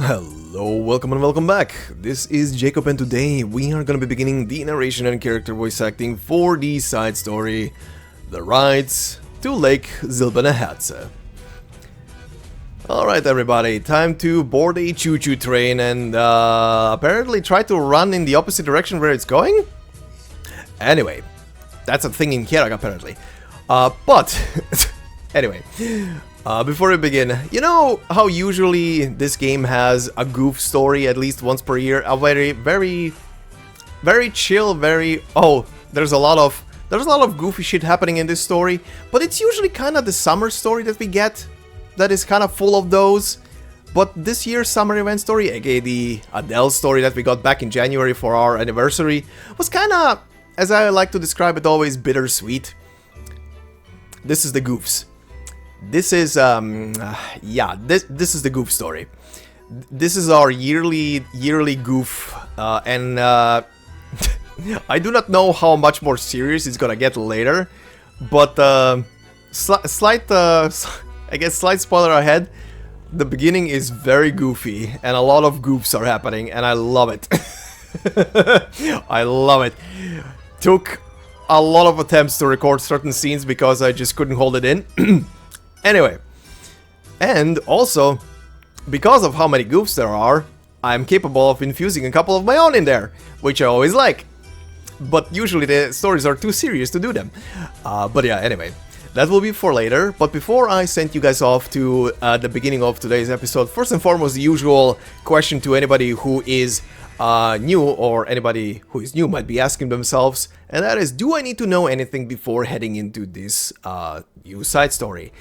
Hello, welcome and welcome back. This is Jacob and today we are gonna be beginning the narration and character voice acting for the side story, The Rides to Lake Silberneherze. Alright everybody, time to board a choo-choo train and apparently try to run in the opposite direction where it's going? Anyway, that's a thing in Kjerag apparently. Anyway, before we begin, you know how usually this game has a goof story at least once per year? A very chill, there's a lot of goofy shit happening in this story, but it's usually kind of the summer story that we get that is kind of full of those. But this year's summer event story, aka the Adele story that we got back in January for our anniversary, was kind of, as I like to describe it, always bittersweet. This is the goofs. This is, this is the goof story. This is our yearly goof, and I do not know how much more serious it's gonna get later, but slight spoiler ahead, the beginning is very goofy, and a lot of goofs are happening, and I love it. I love it. Took a lot of attempts to record certain scenes because I just couldn't hold it in. Anyway, and also, because of how many goofs there are, I'm capable of infusing a couple of my own in there, which I always like. But usually the stories are too serious to do them. But yeah, anyway, that will be for later. But before I send you guys off to the beginning of today's episode, first and foremost, the usual question to anybody who is new, or anybody who is new might be asking themselves, and that is, do I need to know anything before heading into this new side story?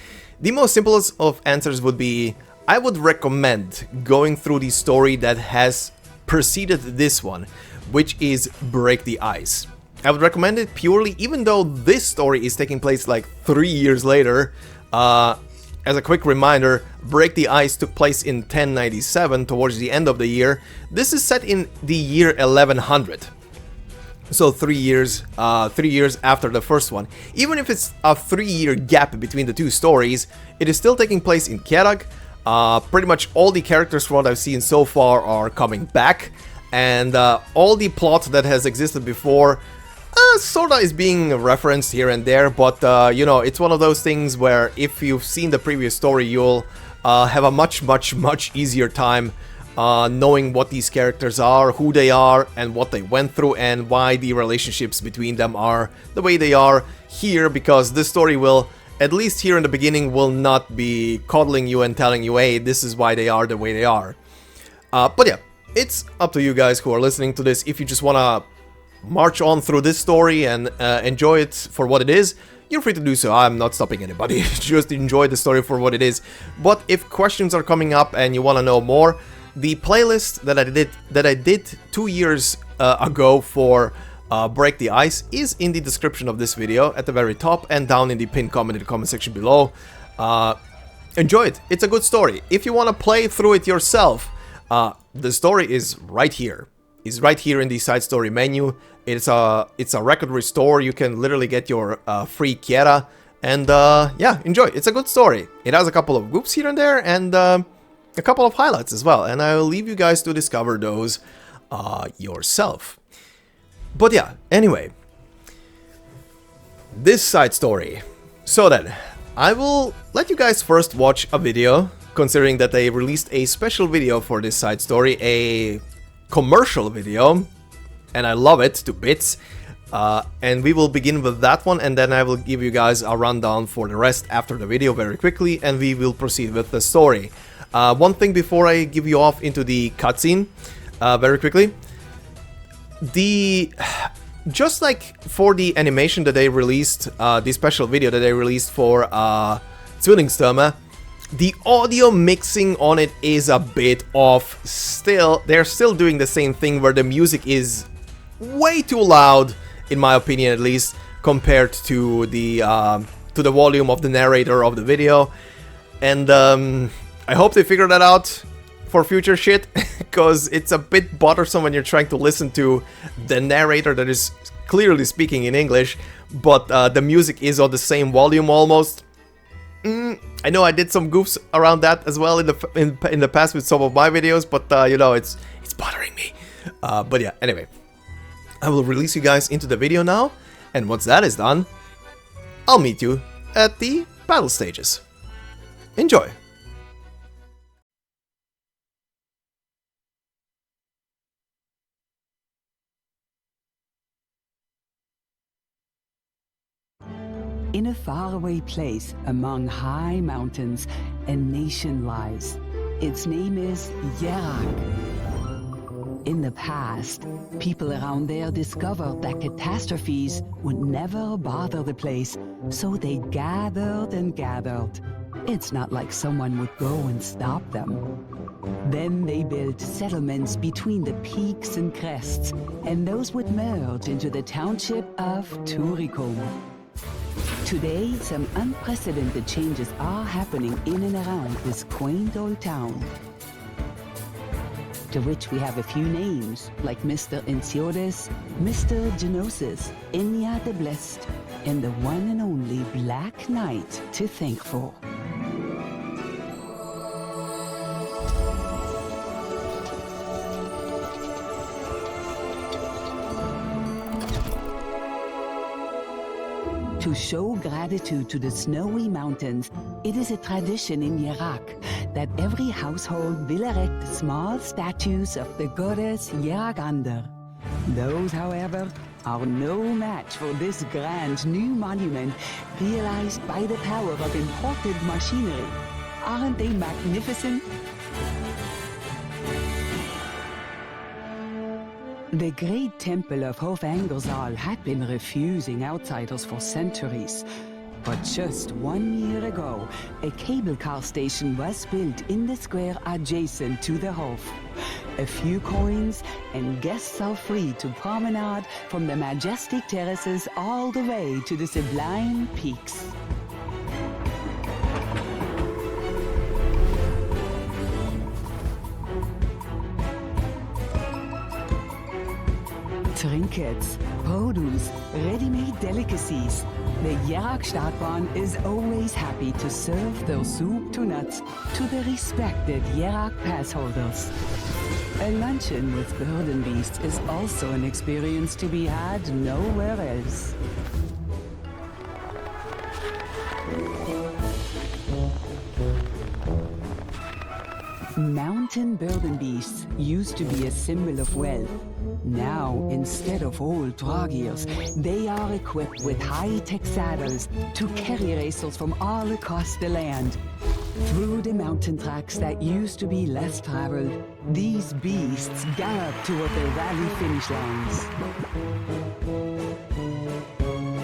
The most simplest of answers would be, I would recommend going through the story that has preceded this one, which is Break the Ice. I would recommend it purely, even though this story is taking place like 3 years later. As a quick reminder, Break the Ice took place in 1097, towards the end of the year. This is set in the year 1100. So 3 years after the first one. Even if it's a 3-year gap between the two stories, it is still taking place in Kjerag. Pretty much all the characters from what I've seen so far are coming back, and all the plot that has existed before sorta is being referenced here and there, but you know, it's one of those things where if you've seen the previous story, you'll have a much easier time knowing what these characters are, who they are, and what they went through, and why the relationships between them are the way they are here, because this story will, at least here in the beginning, will not be coddling you and telling you, hey, this is why they are the way they are. But yeah, it's up to you guys who are listening to this. If you just wanna march on through this story and enjoy it for what it is, you're free to do so. I'm not stopping anybody. Just enjoy the story for what it is. But if questions are coming up and you want to know more, the playlist that I did 2 years ago for Break the Ice is in the description of this video, at the very top, and down in the pinned comment in the comment section below. Enjoy it. It's a good story. If you want to play through it yourself, the story is right here. Is right here in the side story menu. It's a record restore. You can literally get your free Kjerag, and yeah, enjoy. It's a good story. It has a couple of goofs here and there, and a couple of highlights as well, and I will leave you guys to discover those yourself. But yeah, anyway, this side story. So then, I will let you guys first watch a video, considering that they released a special video for this side story, a commercial video, and I love it to bits. And we will begin with that one, and then I will give you guys a rundown for the rest after the video very quickly, and we will proceed with the story. One thing before I give you off into the cutscene, very quickly. Just like for the animation that they released, the special video that they released for Zwillingsstürme, the audio mixing on it is a bit off still. They're still doing the same thing where the music is way too loud, in my opinion at least, compared to the volume of the narrator of the video. And I hope they figure that out for future shit, because it's a bit bothersome when you're trying to listen to the narrator that is clearly speaking in English, but the music is on the same volume almost. I know I did some goofs around that as well in the past with some of my videos, but you know, it's bothering me. But yeah, anyway, I will release you guys into the video now, and once that is done, I'll meet you at the battle stages. Enjoy! In a faraway place among high mountains, a nation lies. Its name is Kjerag. In the past, people around there discovered that catastrophes would never bother the place, so they gathered and gathered. It's not like someone would go and stop them. Then they built settlements between the peaks and crests, and those would merge into the township of Turicum. Today, some unprecedented changes are happening in and around this quaint old town, to which we have a few names, like Mr. Enciores, Mr. Genosis, Enya the Blessed, and the one and only Black Knight to thank for. To show gratitude to the snowy mountains, it is a tradition in Kjerag that every household will erect small statues of the goddess Kjeragandr. Those, however, are no match for this grand new monument realized by the power of imported machinery. Aren't they magnificent? The great temple of Hofangelsal had been refusing outsiders for centuries. But just 1 year ago, a cable car station was built in the square adjacent to the Hof. A few coins, and guests are free to promenade from the majestic terraces all the way to the sublime peaks. Trinkets, produce, ready-made delicacies. The Kjerag Stadtbahn is always happy to serve their soup to nuts to the respected Kjerag pass holders. A luncheon with burden beasts is also an experience to be had nowhere else. Mountain burden beasts used to be a symbol of wealth. Now, instead of old draghirs, they are equipped with high-tech saddles to carry racers from all across the land. Through the mountain tracks that used to be less traveled, these beasts gallop toward the rally finish lines.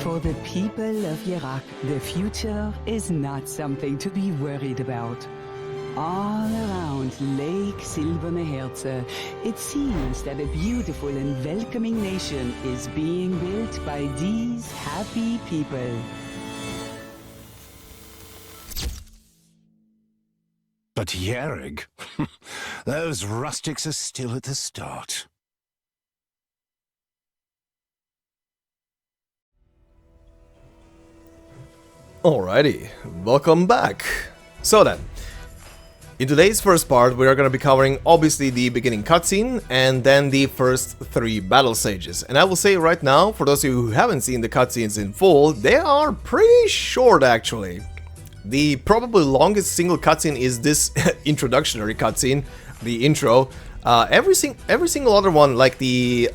For the people of Kjerag, the future is not something to be worried about. All around Lake Silberneherze, it seems that a beautiful and welcoming nation is being built by these happy people. But Kjerag, those rustics are still at the start. Alrighty, welcome back. So then, in today's first part, we are going to be covering obviously the beginning cutscene and then the first 3 battle stages. And I will say right now, for those of you who haven't seen the cutscenes in full, they are pretty short actually. The probably longest single cutscene is this introductory cutscene, the intro. Every single other one, like the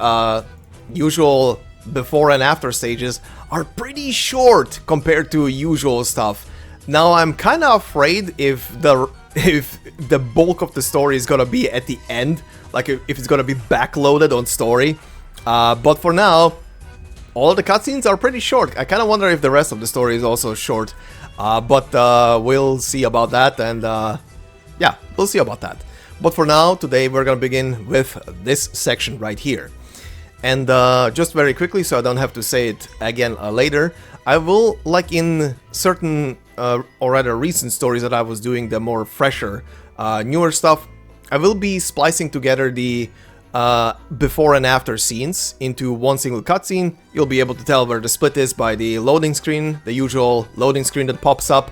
usual before and after stages, are pretty short compared to usual stuff. Now I'm kind of afraid if the bulk of the story is gonna be at the end, like if it's gonna be backloaded on story. But for now, all the cutscenes are pretty short. I kind of wonder if the rest of the story is also short. But we'll see about that, and yeah, we'll see about that. But for now, today we're gonna begin with this section right here. And just very quickly, so I don't have to say it again later, I will, like in certain or rather recent stories that I was doing, the more fresher, newer stuff, I will be splicing together the before and after scenes into one single cutscene. You'll be able to tell where the split is by the loading screen, the usual loading screen that pops up.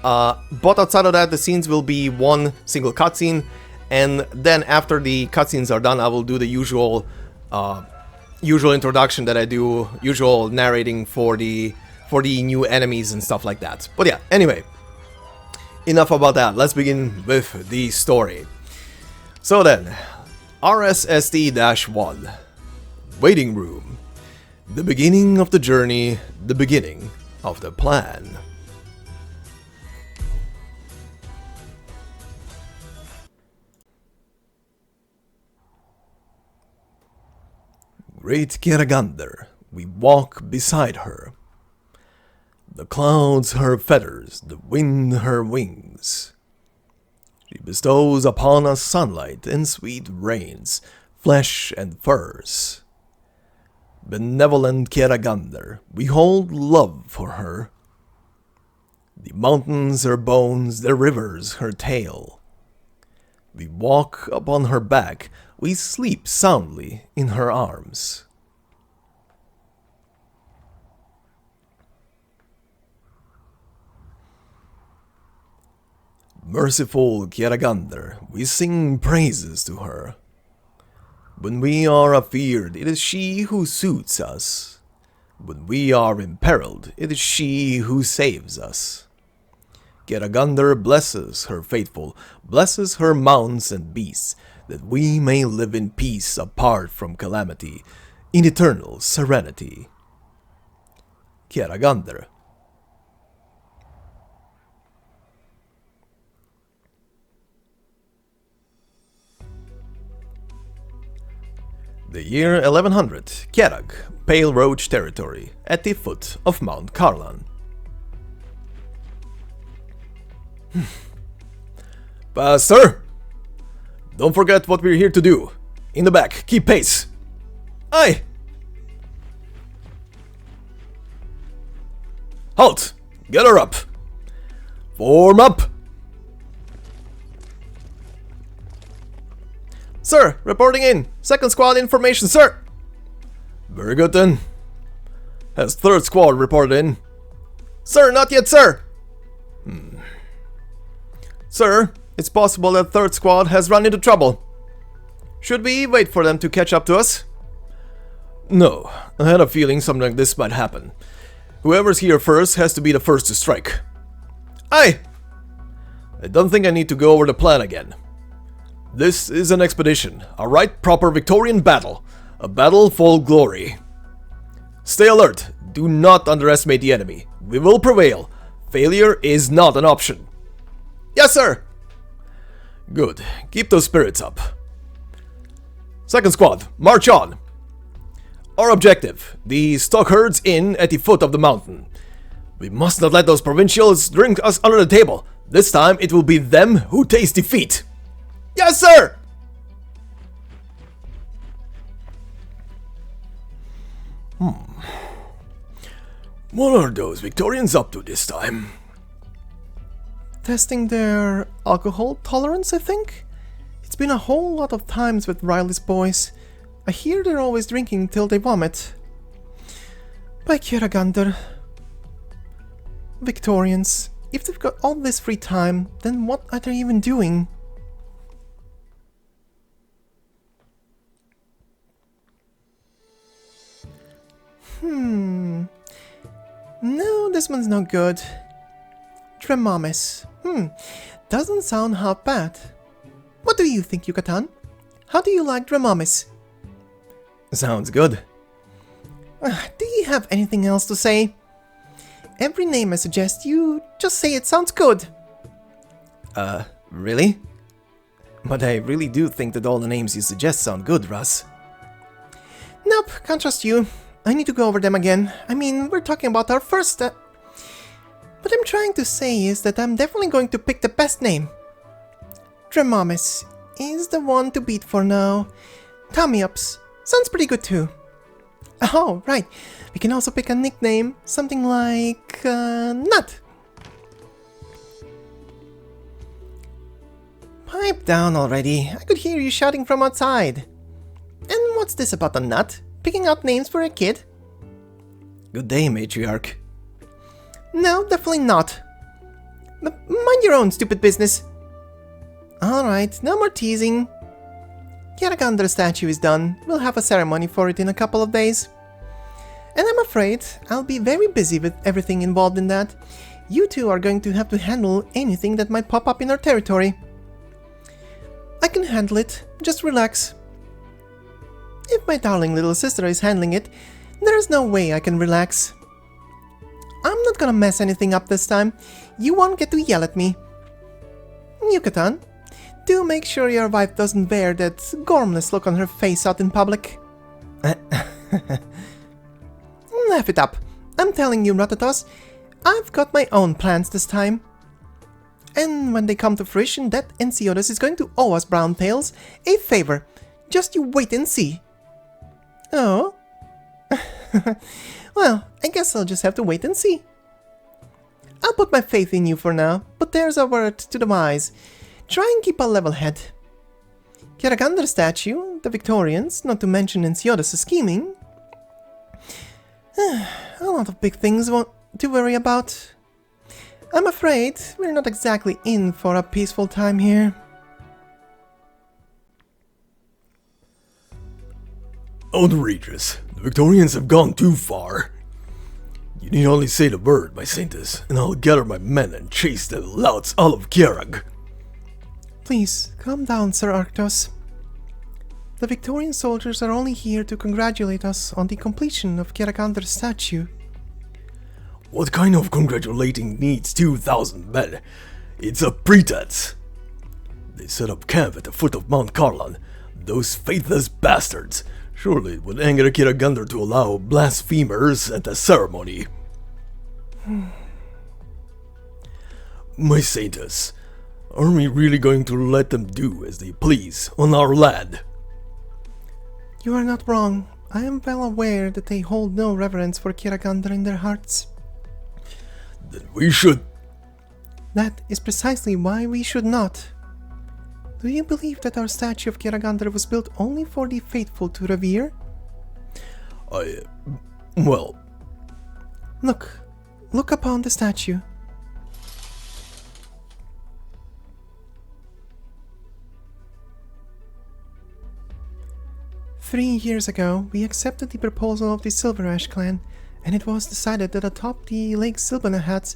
But outside of that, the scenes will be one single cutscene, and then after the cutscenes are done, I will do the usual introduction that I do, usual narrating for the new enemies and stuff like that. But yeah, anyway, enough about that. Let's begin with the story. So then, RSSD-1, Waiting Room. The beginning of the journey, the beginning of the plan. Great Kjeragandr, we walk beside her. The clouds her feathers, the wind her wings. She bestows upon us sunlight and sweet rains, flesh and furs. Benevolent Kjeragandr, we hold love for her. The mountains her bones, the rivers her tail. We walk upon her back, we sleep soundly in her arms. Merciful Kjeragandr, we sing praises to her. When we are afeared, it is she who soothes us. When we are imperiled, it is she who saves us. Kjeragandr blesses her faithful, blesses her mounts and beasts, that we may live in peace apart from calamity, in eternal serenity. Kjeragandr. The year 1100, Kjerag, Pale Roach territory, at the foot of Mount Karlan. Faster! Don't forget what we're here to do. In the back, keep pace. Aye! Halt! Get her up! Form up! Sir, reporting in. Second squad information, sir. Very good then. Has third squad reported in? Sir, not yet, sir. Sir, it's possible that third squad has run into trouble. Should we wait for them to catch up to us? No, I had a feeling something like this might happen. Whoever's here first has to be the first to strike. Aye! I don't think I need to go over the plan again. This is an expedition, a right proper Victorian battle, a battle full of glory. Stay alert, do not underestimate the enemy. We will prevail. Failure is not an option. Yes, sir! Good, keep those spirits up. Second squad, march on. Our objective, the stock herds inn at the foot of the mountain. We must not let those provincials drink us under the table. This time it will be them who taste defeat. Yes, sir! What are those Victorians up to this time? Testing their alcohol tolerance, I think? It's been a whole lot of times with Riley's boys. I hear they're always drinking till they vomit. By Kjeragandr. Victorians. If they've got all this free time, then what are they even doing? No, this one's no good. Dremamis. Doesn't sound half bad. What do you think, Yucatan? How do you like Dremamis? Sounds good. Do you have anything else to say? Every name I suggest, you just say it sounds good. Really? But I really do think that all the names you suggest sound good, Russ. Nope, can't trust you. I need to go over them again. I mean, we're talking about our first What I'm trying to say is that I'm definitely going to pick the best name. Dremamis is the one to beat for now. Tommy-ups sounds pretty good too. Oh, right. We can also pick a nickname, something like Nut. Pipe down already. I could hear you shouting from outside. And what's this about a nut? Picking out names for a kid? Good day, matriarch. No, definitely not. Mind your own stupid business. Alright, no more teasing. Kjeragandr statue is done. We'll have a ceremony for it in a couple of days. And I'm afraid I'll be very busy with everything involved in that. You two are going to have to handle anything that might pop up in our territory. I can handle it. Just relax. If my darling little sister is handling it, there's no way I can relax. I'm not gonna mess anything up this time. You won't get to yell at me. Yucatan, do make sure your wife doesn't bear that gormless look on her face out in public. Laugh it up. I'm telling you, Ratatos, I've got my own plans this time. And when they come to fruition, that Ensiodas is going to owe us Browntails a favor. Just you wait and see. Oh? Well, I guess I'll just have to wait and see. I'll put my faith in you for now, but there's a word to the wise. Try and keep a level head. Kjeragandr statue, the Victorians, not to mention Ensiodas' scheming. A lot of big things to worry about. I'm afraid we're not exactly in for a peaceful time here. Outrageous. The Victorians have gone too far. You need only say the word, my saintess, and I'll gather my men and chase the louts out of Kjerag. Please, calm down, Sir Arctos. The Victorian soldiers are only here to congratulate us on the completion of Kjeragandr's statue. What kind of congratulating needs 2,000 men? It's a pretense. They set up camp at the foot of Mount Karlan. Those faithless bastards. Surely it would anger Kjeragandr to allow blasphemers at the ceremony. My saintess, are we really going to let them do as they please on our land? You are not wrong. I am well aware that they hold no reverence for Kjeragandr in their hearts. Then we should... That is precisely why we should not. Do you believe that our statue of Kjeragandr was built only for the faithful to revere? Well... Look upon the statue. "3 years ago, we accepted the proposal of the Silberneherze clan, and it was decided that atop the Lake Silberneherze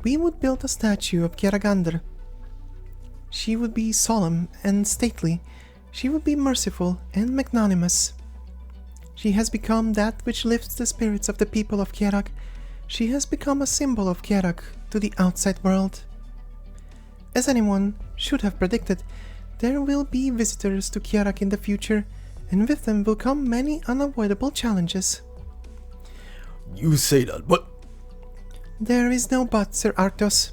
we would build a statue of Kjeragandr. She would be solemn and stately. She would be merciful and magnanimous. She has become that which lifts the spirits of the people of Kjerag. She has become a symbol of Kjerag to the outside world. As anyone should have predicted, there will be visitors to Kjerag in the future, and with them will come many unavoidable challenges." You say that, but... There is no but, Sir Arctos.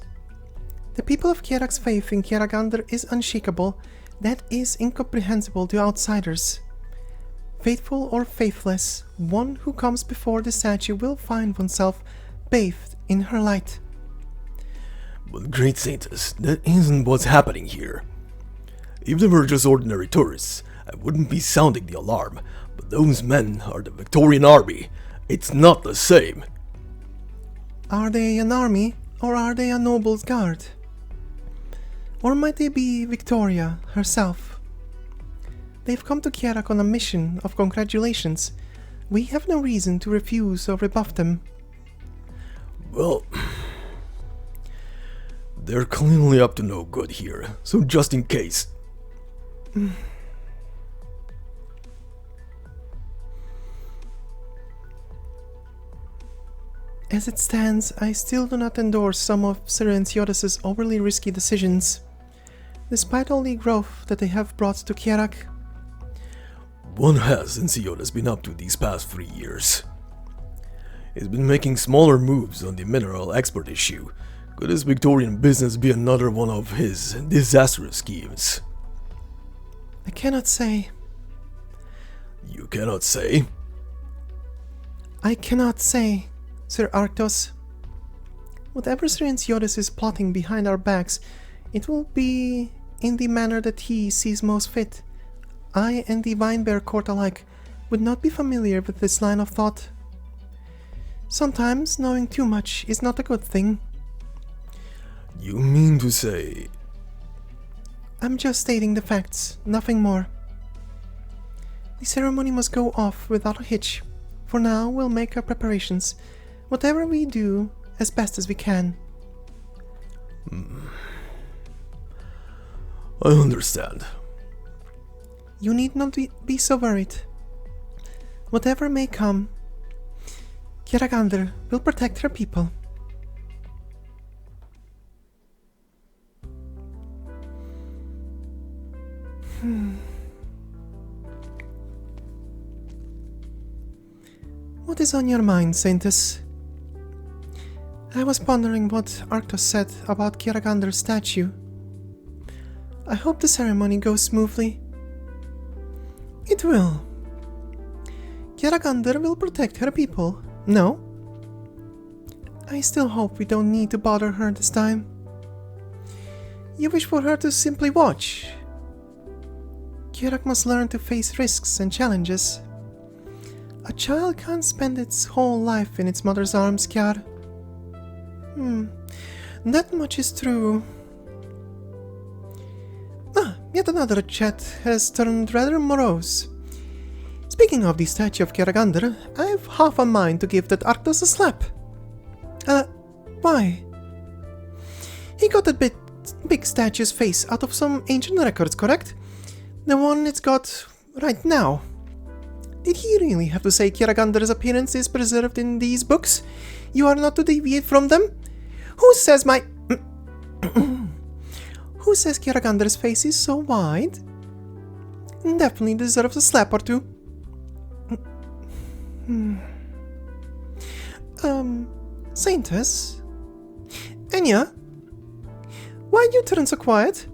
The people of Kjerag's faith in Kjeragandr is unshakable. That is incomprehensible to outsiders. Faithful or faithless, one who comes before the statue will find oneself bathed in her light. But great saintess, that isn't what's happening here. If they were just ordinary tourists, I wouldn't be sounding the alarm, but those men are the Victorian army. It's not the same. Are they an army, or are they a noble's guard? Or might they be Victoria herself? They've come to Kjerag on a mission of congratulations. We have no reason to refuse or rebuff them. Well, they're clearly up to no good here, so just in case. As it stands, I still do not endorse some of Sir Ensiodas' overly risky decisions, despite all the growth that they have brought to Kjerag. One has Ensiodas been up to these past 3 years. He's been making smaller moves on the mineral export issue. Could his Victorian business be another one of his disastrous schemes? I cannot say. You cannot say? I cannot say, Sir Arctos. Whatever Sir Ensiodas is plotting behind our backs, it will be in the manner that he sees most fit. I and the Vinebear court alike would not be familiar with this line of thought. Sometimes knowing too much is not a good thing. You mean to say... I'm just stating the facts, nothing more. The ceremony must go off without a hitch. For now, we'll make our preparations. Whatever we do, as best as we can. I understand. You need not be so worried. Whatever may come, Kjeragandr will protect her people. What is on your mind, Saintess? I was pondering what Arktos said about Kjeragandr's statue. I hope the ceremony goes smoothly. It will. Kjeragandr will protect her people, no? I still hope we don't need to bother her this time. You wish for her to simply watch. Kjerag must learn to face risks and challenges. A child can't spend its whole life in its mother's arms, Kjer. That much is true. Yet another chat has turned rather morose. Speaking of the statue of Kjeragandr, I've half a mind to give that Arktos a slap. Why? He got that big statue's face out of some ancient records, correct? The one it's got right now. Did he really have to say Kjeragandr's appearance is preserved in these books? You are not to deviate from them? Who says Who says Kjeragandr's face is so wide? Definitely deserves a slap or two. Saintess? Enya? Why'd you turn so quiet?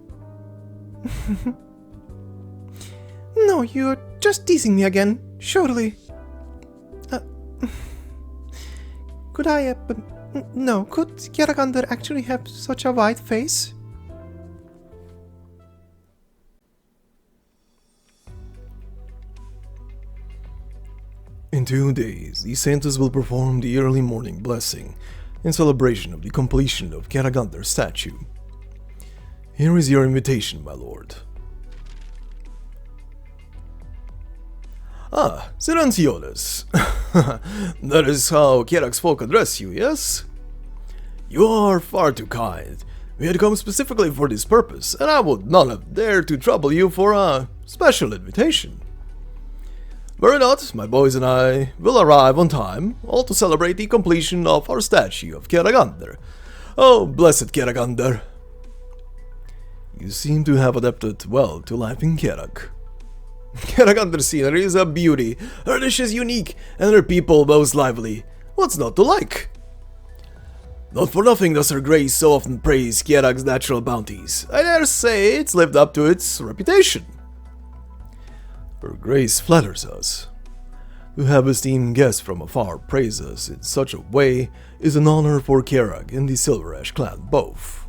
No, you're just teasing me again, surely. Could I, no, could Kjeragandr actually have such a wide face? In 2 days, the Saintess will perform the early morning blessing in celebration of the completion of Kjeragandr's statue. Here is your invitation, my lord. Silenciones. That is how Kjerag's folk address you, yes? You are far too kind. We had come specifically for this purpose, and I would not have dared to trouble you for a special invitation. Worry not, my boys and I will arrive on time, all to celebrate the completion of our statue of Kjeragandr. Oh, blessed Kjeragandr! You seem to have adapted well to life in Kjerag. Kjeragandr's scenery is a beauty, her dish is unique, and her people most lively. What's not to like? Not for nothing does her grace so often praise Kjerag's natural bounties. I dare say it's lived up to its reputation. Her grace flatters us. To have esteemed guests from afar praise us in such a way is an honor for Kjerag and the Silberneherze clan both.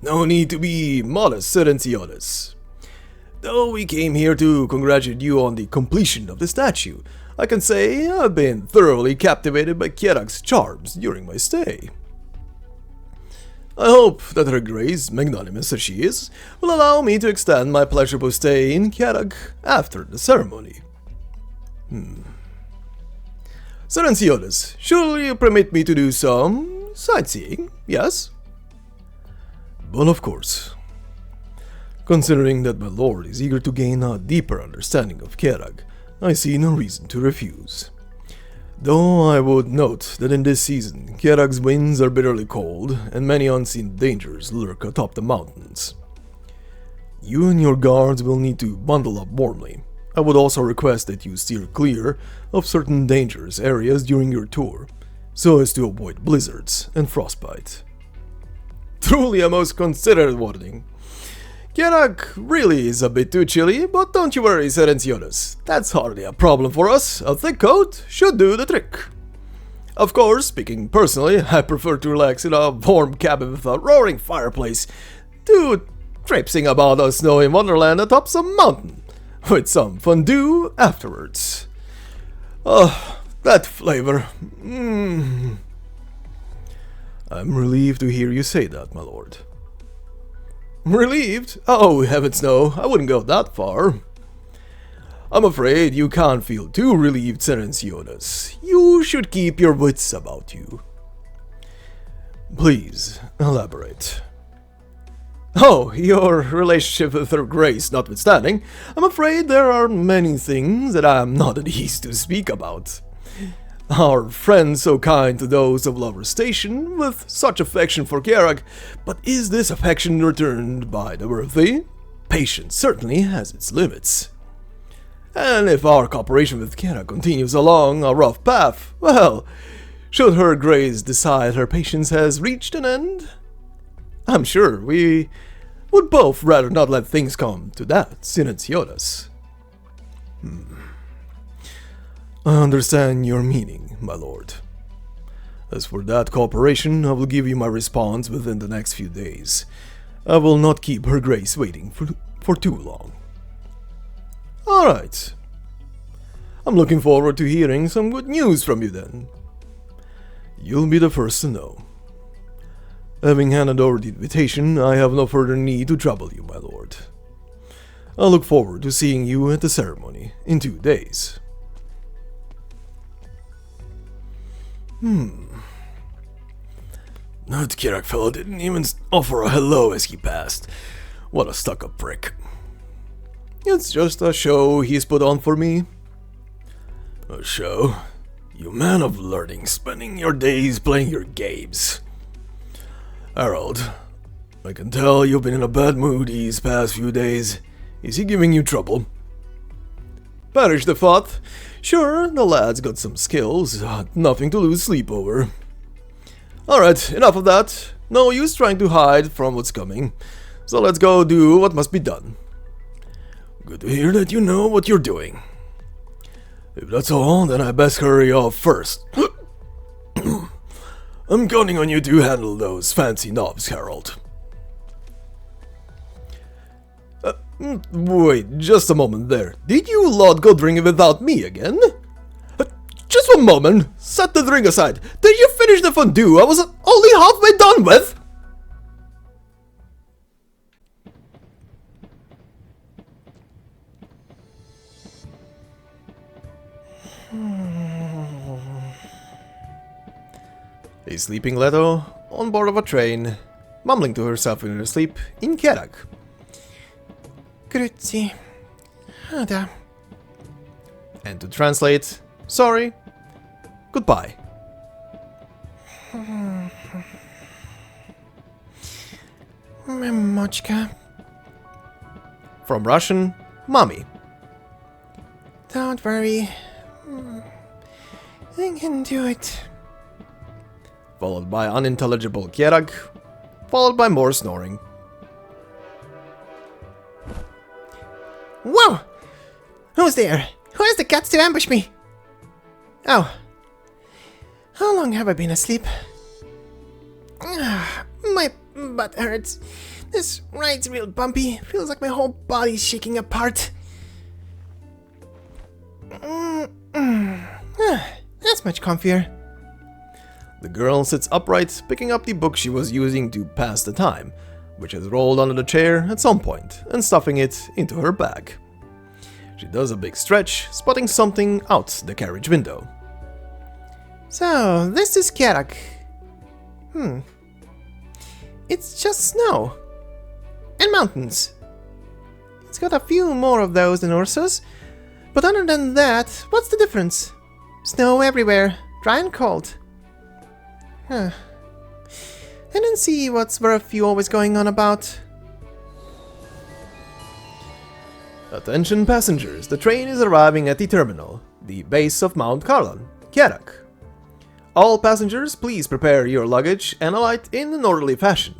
No need to be modest, Silenciones. Though we came here to congratulate you on the completion of the statue, I can say I've been thoroughly captivated by Kjerag's charms during my stay. I hope that her grace, magnanimous as she is, will allow me to extend my pleasurable stay in Kjerag after the ceremony. Silenciones, surely you permit me to do some sightseeing, yes? Well, of course. Considering that my lord is eager to gain a deeper understanding of Kjerag, I see no reason to refuse. Though I would note that in this season, Kjerag's winds are bitterly cold, and many unseen dangers lurk atop the mountains. You and your guards will need to bundle up warmly. I would also request that you steer clear of certain dangerous areas during your tour, so as to avoid blizzards and frostbite. Truly a most considerate warning. Kjerag really is a bit too chilly, but don't you worry, Silenciones. That's hardly a problem for us. A thick coat should do the trick. Of course, speaking personally, I prefer to relax in a warm cabin with a roaring fireplace to traipsing about a snowy wonderland atop some mountain, with some fondue afterwards. That flavor. I'm relieved to hear you say that, my lord. Relieved? Oh, heavens no, I wouldn't go that far. I'm afraid you can't feel too relieved, Silencionis. You should keep your wits about you. Please, elaborate. Oh, your relationship with Her Grace notwithstanding, I'm afraid there are many things that I am not at ease to speak about. Our friend so kind to those of lower station, with such affection for Kjerag, but is this affection returned by the worthy? Patience certainly has its limits. And if our cooperation with Kjerag continues along a rough path, well, should Her Grace decide her patience has reached an end, I'm sure we would both rather not let things come to that, Silencionis. I understand your meaning, my lord. As for that cooperation, I will give you my response within the next few days. I will not keep Her Grace waiting for too long. Alright. I'm looking forward to hearing some good news from you then. You'll be the first to know. Having handed over the invitation, I have no further need to trouble you, my lord. I look forward to seeing you at the ceremony in 2 days. That Kjerag fellow didn't even offer a hello as he passed. What a stuck-up prick. It's just a show he's put on for me. A show? You man of learning, spending your days playing your games. Harold, I can tell you've been in a bad mood these past few days. Is he giving you trouble? Perish the thought. Sure, the lad's got some skills, nothing to lose sleep over. Alright, enough of that. No use trying to hide from what's coming. So let's go do what must be done. Good to hear that you know what you're doing. If that's all, then I best hurry off first. I'm counting on you to handle those fancy knobs, Harold. Wait, just a moment there. Did you lot go drinking without me again? Just one moment. Set the drink aside. Did you finish the fondue? I was only halfway done with. A sleeping Leto on board of a train, mumbling to herself in her sleep in Kjerag. Grüezi. Ada. And to translate, sorry, goodbye. Mimochka. From Russian, mommy. Don't worry. I can do it. Followed by unintelligible Kjerag, followed by more snoring. Whoa! Who's there? Who has the guts to ambush me? Oh. How long have I been asleep? My butt hurts. This ride's real bumpy. Feels like my whole body's shaking apart. That's much comfier. The girl sits upright, picking up the book she was using to pass the time, which has rolled under the chair at some point, and stuffing it into her bag. She does a big stretch, spotting something out the carriage window. So, this is Kjerag. It's just snow. And mountains. It's got a few more of those than Ursa's, but other than that, what's the difference? Snow everywhere, dry and cold. I don't see what's worth you always going on about. Attention passengers, the train is arriving at the terminal, the base of Mount Karlan, Kjerag. All passengers, please prepare your luggage and alight in an orderly fashion.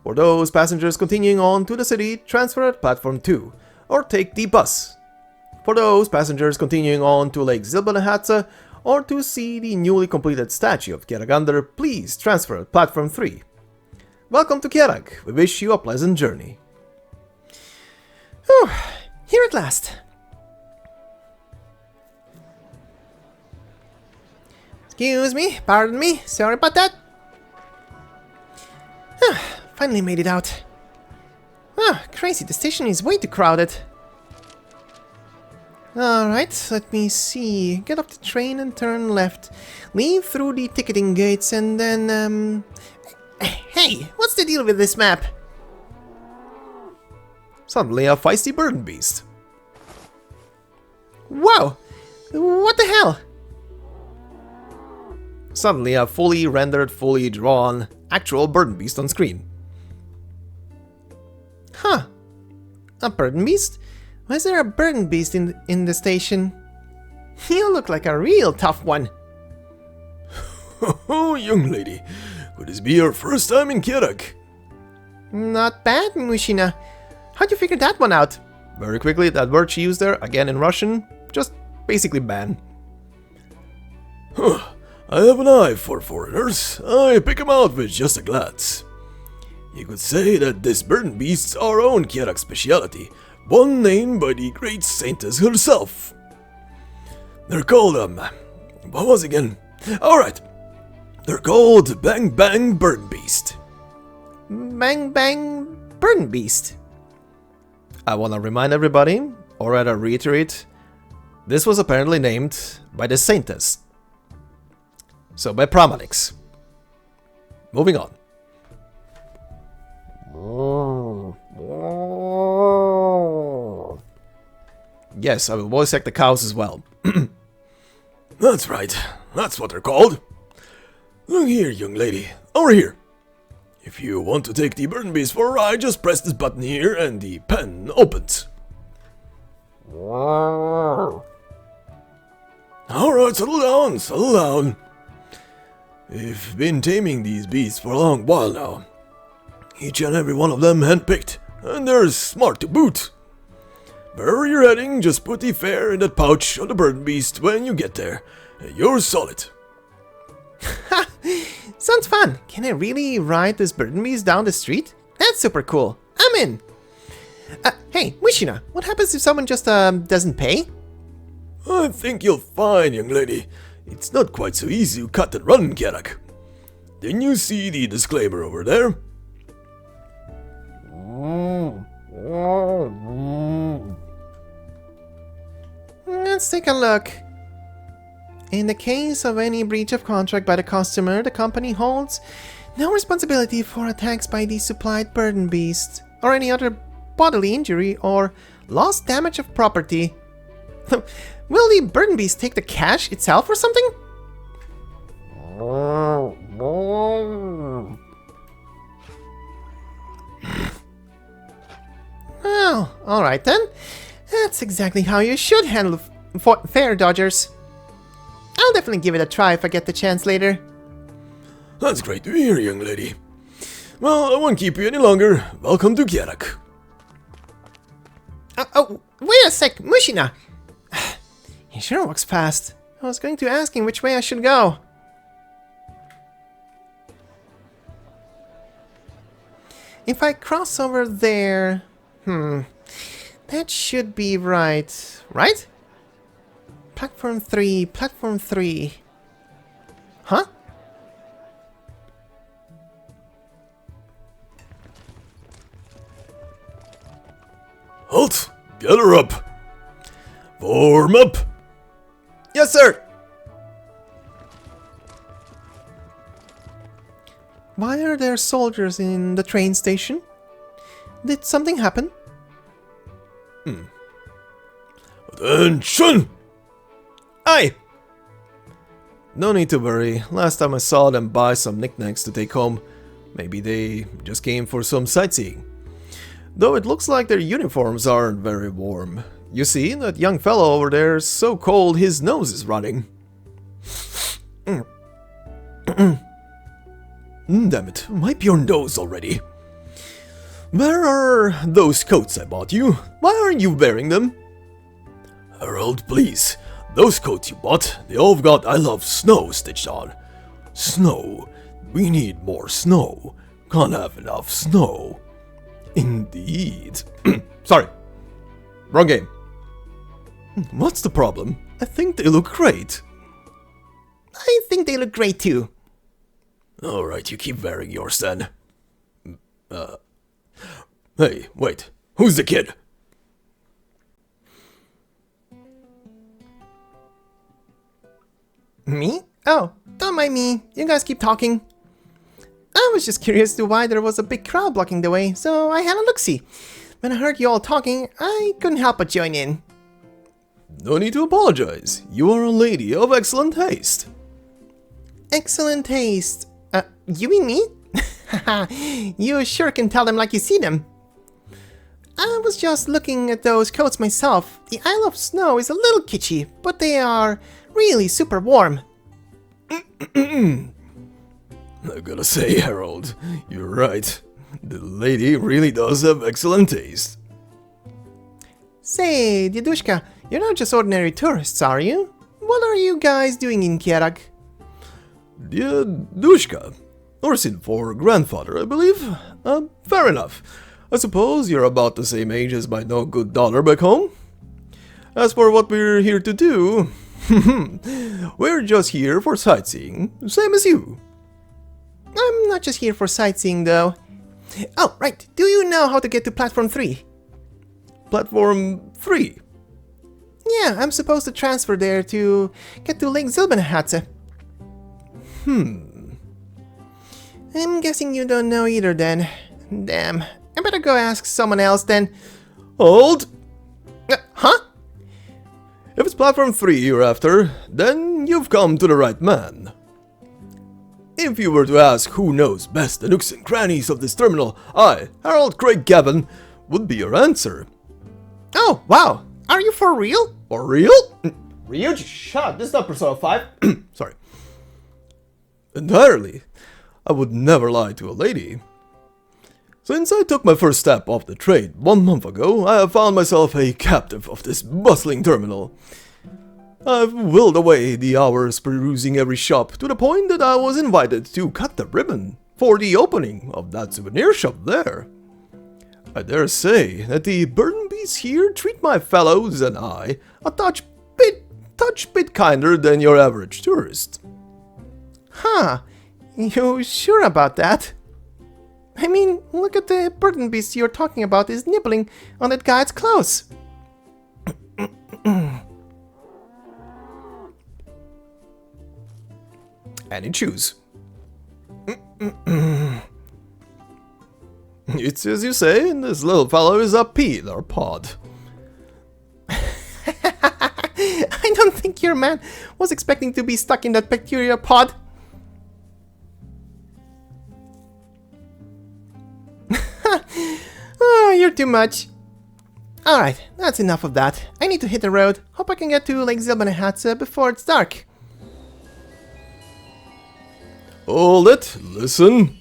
For those passengers continuing on to the city, transfer at platform 2, or take the bus. For those passengers continuing on to Lake Silberneherze, or to see the newly completed statue of Kjeragandr, please transfer at platform 3. Welcome to Kjerag. We wish you a pleasant journey. Whew, here at last. Excuse me, pardon me, sorry about that. Finally made it out. Ah, crazy, the station is way too crowded. Alright, let me see. Get off the train and turn left. Leave through the ticketing gates and then, Hey, what's the deal with this map? Suddenly a feisty burden beast. Whoa! What the hell? Suddenly a fully rendered, fully drawn, actual burden beast on screen. Huh. A burden beast? Why is there a burden beast in the station? You look like a real tough one. Oh, young lady. Could this be your first time in Kjerag? Not bad, Mushina. How'd you figure that one out? Very quickly, that word she used there, again in Russian, just basically ban. I have an eye for foreigners. I pick 'em out with just a glance. You could say that this burden beast's our own Kjerag speciality, one named by the great saintess herself. They're called, what was it again? Alright, they're called Bang Bang Burden Beast. Bang Bang Burden Beast. I wanna remind everybody, or rather reiterate, this was apparently named by the saintess. So by Pramanix. Moving on. Yes, I will voice act the cows as well. That's right. That's what they're called. Look here, young lady. Over here. If you want to take the burden beast for a ride, just press this button here and the pen opens. Alright, settle down, settle down. We've been taming these beasts for a long while now. Each and every one of them handpicked, and they're smart to boot. Wherever you're heading, just put the fare in that pouch on the burden beast when you get there, and you're solid. Ha! Sounds fun. Can I really ride this burden beast down the street? That's super cool. I'm in. Hey, Mushina, what happens if someone just doesn't pay? I think you'll find, young lady. It's not quite so easy to cut and run, Kjerag. Didn't you see the disclaimer over there? Let's take a look. In the case of any breach of contract by the customer, the company holds no responsibility for attacks by the supplied burden beast, or any other bodily injury or lost damage of property. Will the burden beast take the cash itself or something? Well, alright then. That's exactly how you should handle fare dodgers. I'll definitely give it a try if I get the chance later. That's great to hear, young lady. Well, I won't keep you any longer. Welcome to Kjerag. Oh, wait a sec, Mushina. He sure walks fast. I was going to ask him which way I should go. If I cross over there... that should be right. Right? Platform 3, platform 3. Huh? Halt! Get her up! Form up! Yes, sir! Why are there soldiers in the train station? Did something happen? Attention! Aye! No need to worry. Last time I saw them buy some knickknacks to take home. Maybe they just came for some sightseeing. Though it looks like their uniforms aren't very warm. You see, that young fellow over there is so cold his nose is running. Damn it, wipe your nose already. Where are those coats I bought you? Why aren't you wearing them? Harold, please. Those coats you bought, they all got I love snow stitched on. Snow. We need more snow. Can't have enough snow. Indeed. Sorry. Wrong game. What's the problem? I think they look great. I think they look great too. Alright, you keep wearing yours then. Hey, wait. Who's the kid? Me? Oh, don't mind me. You guys keep talking. I was just curious as to why there was a big crowd blocking the way, so I had a look-see. When I heard you all talking, I couldn't help but join in. No need to apologize. You are a lady of excellent taste. Excellent taste. You mean me? Haha, you sure can tell them like you see them. I was just looking at those coats myself. The Isle of Snow is a little kitschy, but they are really super warm. I gotta say, Harold, you're right. The lady really does have excellent taste. Say, Diedushka, you're not just ordinary tourists, are you? What are you guys doing in Kjerag? Diedushka. Nursing for grandfather, I believe. Fair enough. I suppose you're about the same age as my no good daughter back home. As for what we're here to do, we're just here for sightseeing, same as you. I'm not just here for sightseeing, though. Oh, right. Do you know how to get to Platform 3? Platform 3? Yeah, I'm supposed to transfer there to get to Lake Silberneherze. I'm guessing you don't know either then. Damn. I better go ask someone else then. Hold! Huh? If it's Platform 3 you're after, then you've come to the right man. If you were to ask who knows best the nooks and crannies of this terminal, I, Harold Craig Gavin, would be your answer. Oh, wow. Are you for real? For real? Real? Shut up. This is not Persona 5. Sorry. Entirely. I would never lie to a lady. Since I took my first step off the trade 1 month ago, I have found myself a captive of this bustling terminal. I've whiled away the hours perusing every shop to the point that I was invited to cut the ribbon for the opening of that souvenir shop there. I dare say that the burden beasts here treat my fellows and I a touch bit kinder than your average tourist. Huh. You sure about that? I mean, look at the burden beast you're talking about is nibbling on that guy's clothes. Any choose. It's as you say, and this little fellow is a pea or pod. I don't think your man was expecting to be stuck in that bacteria pod. Oh, you're too much. Alright, that's enough of that. I need to hit the road. Hope I can get to Lake Silberneherze before it's dark. Hold it, listen.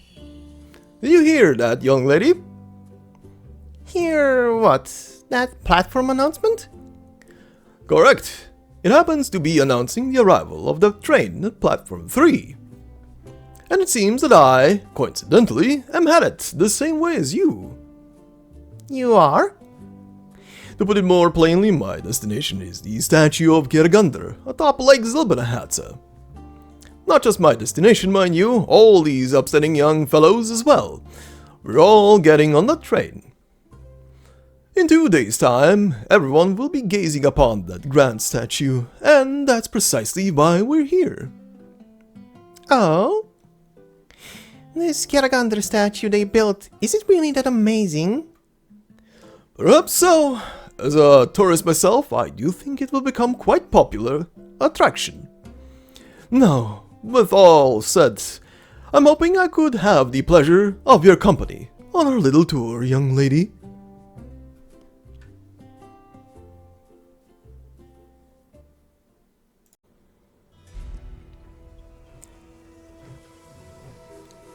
Do you hear that, young lady? Hear what? That platform announcement? Correct. It happens to be announcing the arrival of the train at Platform 3. And it seems that I, coincidentally, am headed the same way as you. You are? To put it more plainly, my destination is the statue of Kjeragandr atop Lake Silberneherze. Not just my destination, mind you, all these upstanding young fellows as well. We're all getting on that train. In 2 days' time, everyone will be gazing upon that grand statue, and that's precisely why we're here. Oh? This Kjeragandr statue they built, is it really that amazing? Perhaps so. As a tourist myself, I do think it will become quite popular attraction. Now, with all said, I'm hoping I could have the pleasure of your company on our little tour, young lady.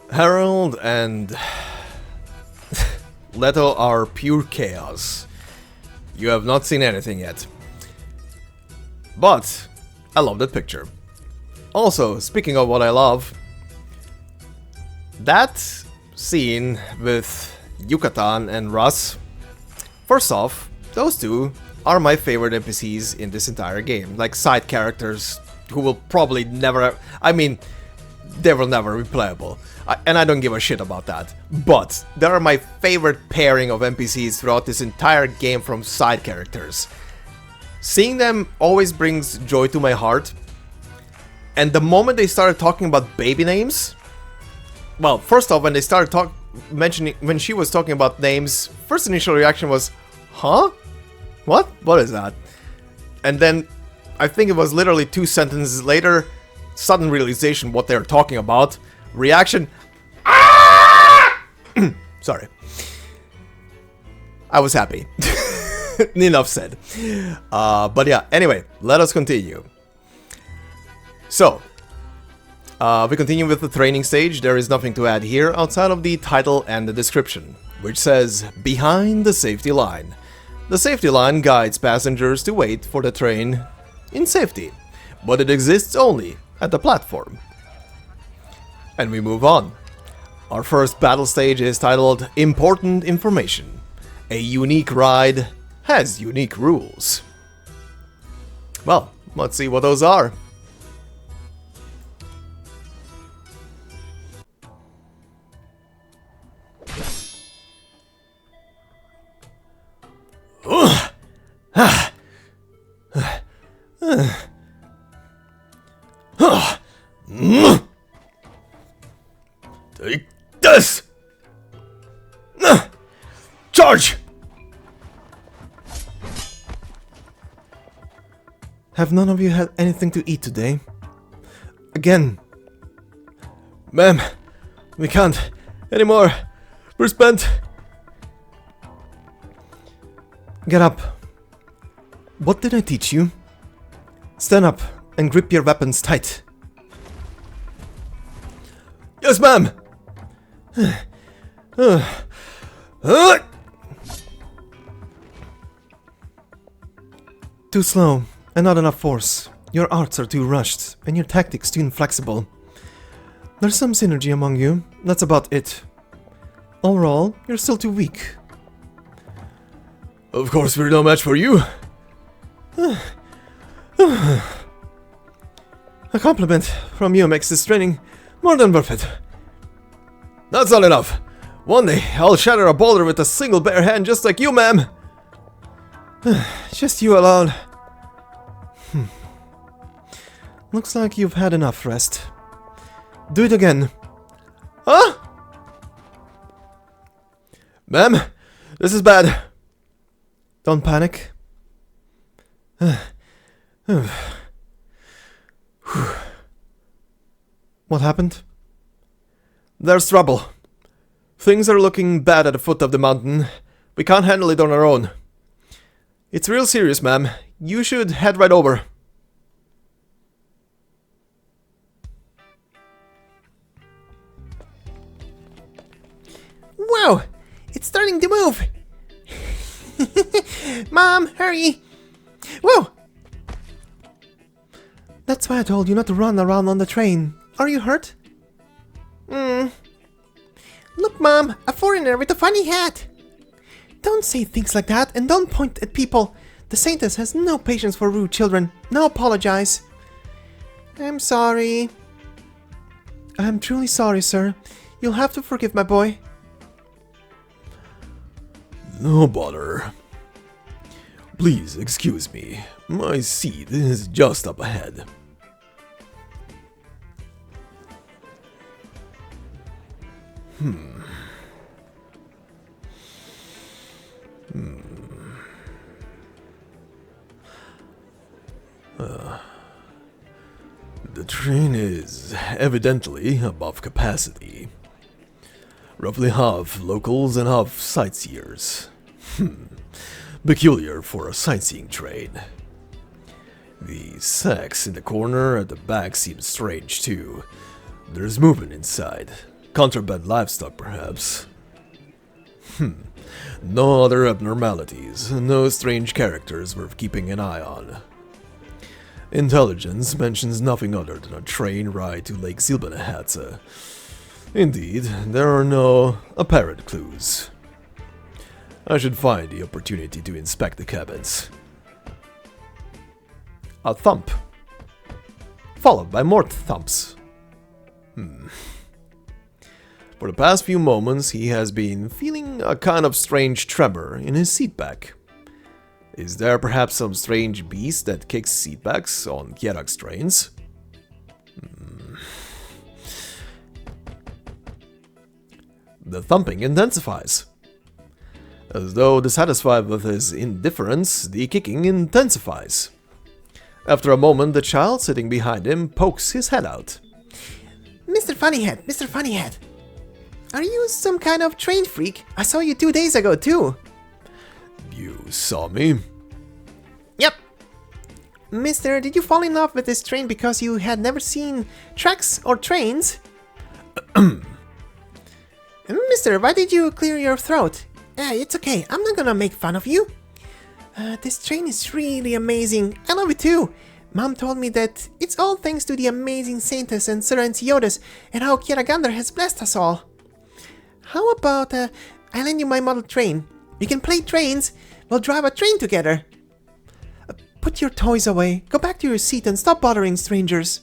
Harold and Leto are pure chaos. You have not seen anything yet. But I love that picture. Also, speaking of what I love, that scene with Yucatan and Russ, first off, those two are my favorite NPCs in this entire game. Like side characters who will probably never... I mean, they will never be playable. And I don't give a shit about that. But they are my favorite pairing of NPCs throughout this entire game from side characters. Seeing them always brings joy to my heart. And the moment they started talking about baby names... Well, first off, when they started when she was talking about names, first initial reaction was, huh? What? What is that? And then, I think it was literally 2 sentences later, sudden realization what they're talking about. Reaction, ah! Sorry. I was happy. Enough said. But yeah, anyway, let us continue. So, we continue with the training stage. There is nothing to add here outside of the title and the description, which says, behind the safety line. The safety line guides passengers to wait for the train in safety, but it exists only at the platform. And we move on. Our first battle stage is titled Important Information. A unique ride has unique rules. Well, let's see what those are. Take this! Charge! Have none of you had anything to eat today? Again. Ma'am, we can't anymore. We're spent. Get up. What did I teach you? Stand up and grip your weapons tight. Yes, ma'am. Too slow and not enough force. Your arts are too rushed and your tactics too inflexible. There's some synergy among you, that's about it. Overall, you're still too weak. Of course we're no match for you. A compliment from you makes this training more than worth it. That's not enough. One day I'll shatter a boulder with a single bare hand just like you, ma'am. Just you alone. Looks like you've had enough rest. Do it again. Huh? Ma'am, this is bad. Don't panic. What happened? There's trouble. Things are looking bad at the foot of the mountain. We can't handle it on our own. It's real serious, ma'am. You should head right over. Wow! It's starting to move! Mom, hurry! Whoa! That's why I told you not to run around on the train. Are you hurt? Look, Mom, a foreigner with a funny hat! Don't say things like that and don't point at people. The Saintess has no patience for rude children. Now apologize. I'm sorry. I'm truly sorry, sir. You'll have to forgive my boy. No bother. Please excuse me. My seat is just up ahead. The train is evidently above capacity. Roughly half locals and half sightseers. Peculiar for a sightseeing train. The sacks in the corner at the back seem strange too. There's movement inside. Contraband livestock, perhaps. No other abnormalities, no strange characters worth keeping an eye on. Intelligence mentions nothing other than a train ride to Lake Silberneherze. Indeed, there are no apparent clues. I should find the opportunity to inspect the cabins. A thump, followed by more thumps. For the past few moments, he has been feeling a kind of strange tremor in his seat back. Is there perhaps some strange beast that kicks seatbacks on Kjerag's trains? The thumping intensifies. As though dissatisfied with his indifference, the kicking intensifies. After a moment, the child sitting behind him pokes his head out. Mr. Funnyhead, Mr. Funnyhead. Are you some kind of train freak? I saw you 2 days ago, too. You saw me? Yep. Mister, did you fall in love with this train because you had never seen tracks or trains? Mister, why did you clear your throat? It's okay, I'm not gonna make fun of you. This train is really amazing. I love it too. Mom told me that it's all thanks to the amazing Saintess and Sir Antiochus and how Kjeragandr has blessed us all. How about I lend you my model train? You can play trains. We'll drive a train together. Put your toys away. Go back to your seat and stop bothering strangers.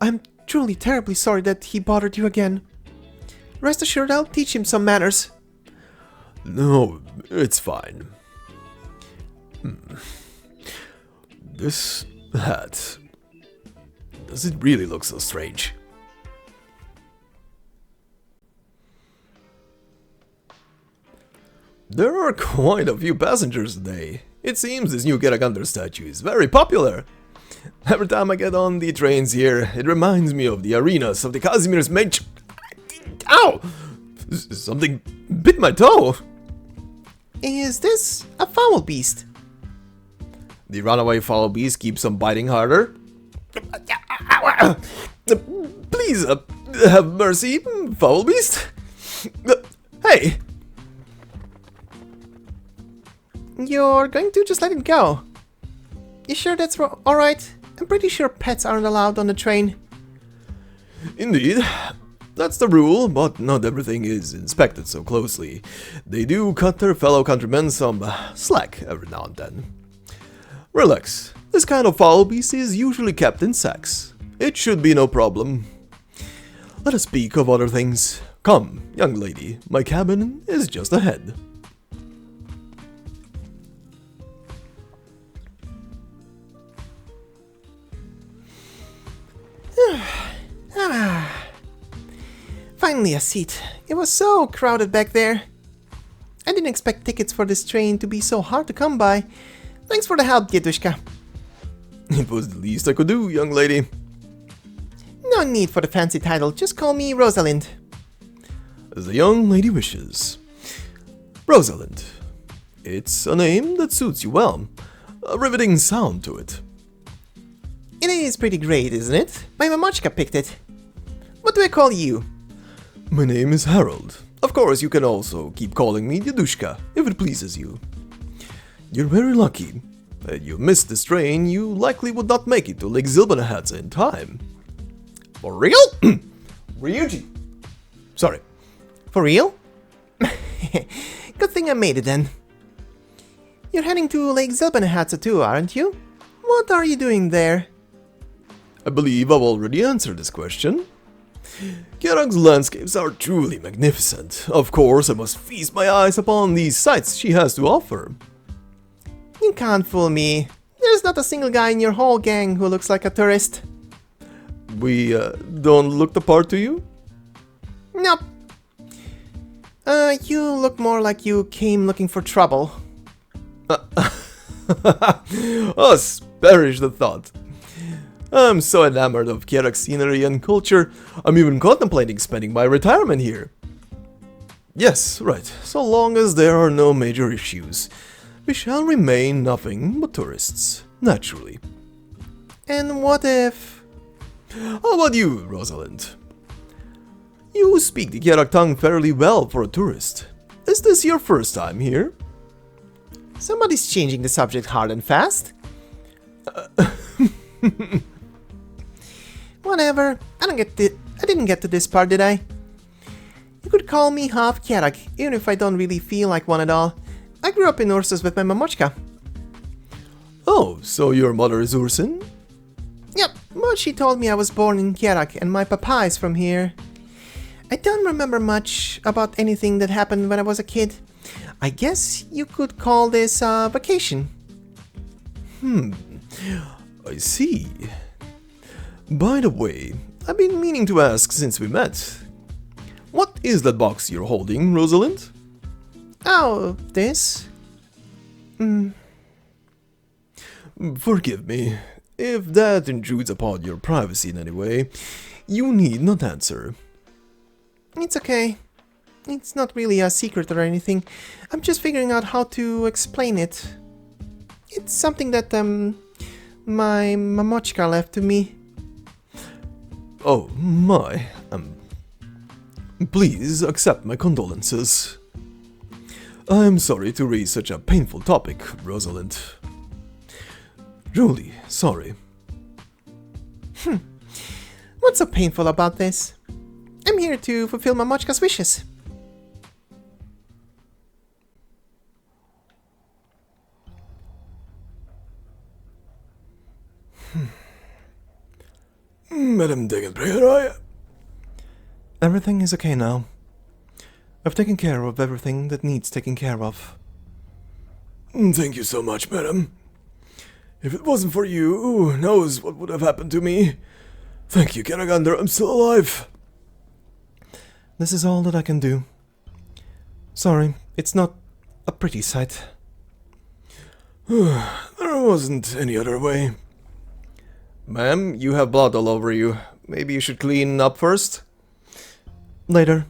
I'm truly terribly sorry that he bothered you again. Rest assured I'll teach him some manners. No, it's fine. This hat... Does it really look so strange? There are quite a few passengers today. It seems this new Kjeragandr statue is very popular. Every time I get on the trains here, it reminds me of the arenas of the Casimir's Mage. Ow! Something bit my toe. Is this a foul beast? The runaway foul beast keeps on biting harder. Please, have mercy, foul beast. Hey! You're going to just let it go? You sure that's alright? I'm pretty sure pets aren't allowed on the train. Indeed. That's the rule, but not everything is inspected so closely. They do cut their fellow countrymen some slack every now and then. Relax. This kind of foul beast is usually kept in sacks. It should be no problem. Let us speak of other things. Come, young lady, my cabin is just ahead. Finally a seat. It was so crowded back there. I didn't expect tickets for this train to be so hard to come by. Thanks for the help, Diedushka. It was the least I could do, young lady. No need for the fancy title, just call me Rosalind. As the young lady wishes. Rosalind. It's a name that suits you well. A riveting sound to it. It is pretty great, isn't it? My Mamochka picked it. What do I call you? My name is Harold. Of course, you can also keep calling me Diedushka, if it pleases you. You're very lucky. Had you missed this train, you likely would not make it to Lake Silberneherze in time. For real? Ryuji. Sorry. For real? Good thing I made it then. You're heading to Lake Silberneherze too, aren't you? What are you doing there? I believe I've already answered this question. Kjerag's landscapes are truly magnificent. Of course, I must feast my eyes upon these sights she has to offer. You can't fool me. There's not a single guy in your whole gang who looks like a tourist. We don't look the part to you? Nope. You look more like you came looking for trouble. Oh, sparish the thought. I'm so enamored of Kjerag's scenery and culture, I'm even contemplating spending my retirement here. Yes, right, so long as there are no major issues. We shall remain nothing but tourists, naturally. And what if... How about you, Rosalind? You speak the Kjerag tongue fairly well for a tourist. Is this your first time here? Somebody's changing the subject hard and fast. Whatever, I didn't get to this part, did I? You could call me half Kjerag, even if I don't really feel like one at all. I grew up in Ursus with my Mamochka. Oh, so your mother is Ursin? Yep, but she told me I was born in Kjerag and my papa is from here. I don't remember much about anything that happened when I was a kid. I guess you could call this a vacation. I see. By the way, I've been meaning to ask since we met. What is that box you're holding, Rosalind? Oh, this? Forgive me. If that intrudes upon your privacy in any way, you need not answer. It's okay. It's not really a secret or anything. I'm just figuring out how to explain it. It's something that, my mamochka left to me. Oh my, please accept my condolences. I'm sorry to raise such a painful topic, Rosalind. Truly sorry. What's so painful about this? I'm here to fulfill Mamochka's wishes. Madam Degenbrecher, Everything is okay now. I've taken care of everything that needs taking care of. Thank you so much, madam. If it wasn't for you, who knows what would have happened to me. Thank you, Kjeragandr, I'm still alive. This is all that I can do. Sorry, it's not a pretty sight. There wasn't any other way. Ma'am, you have blood all over you. Maybe you should clean up first? Later.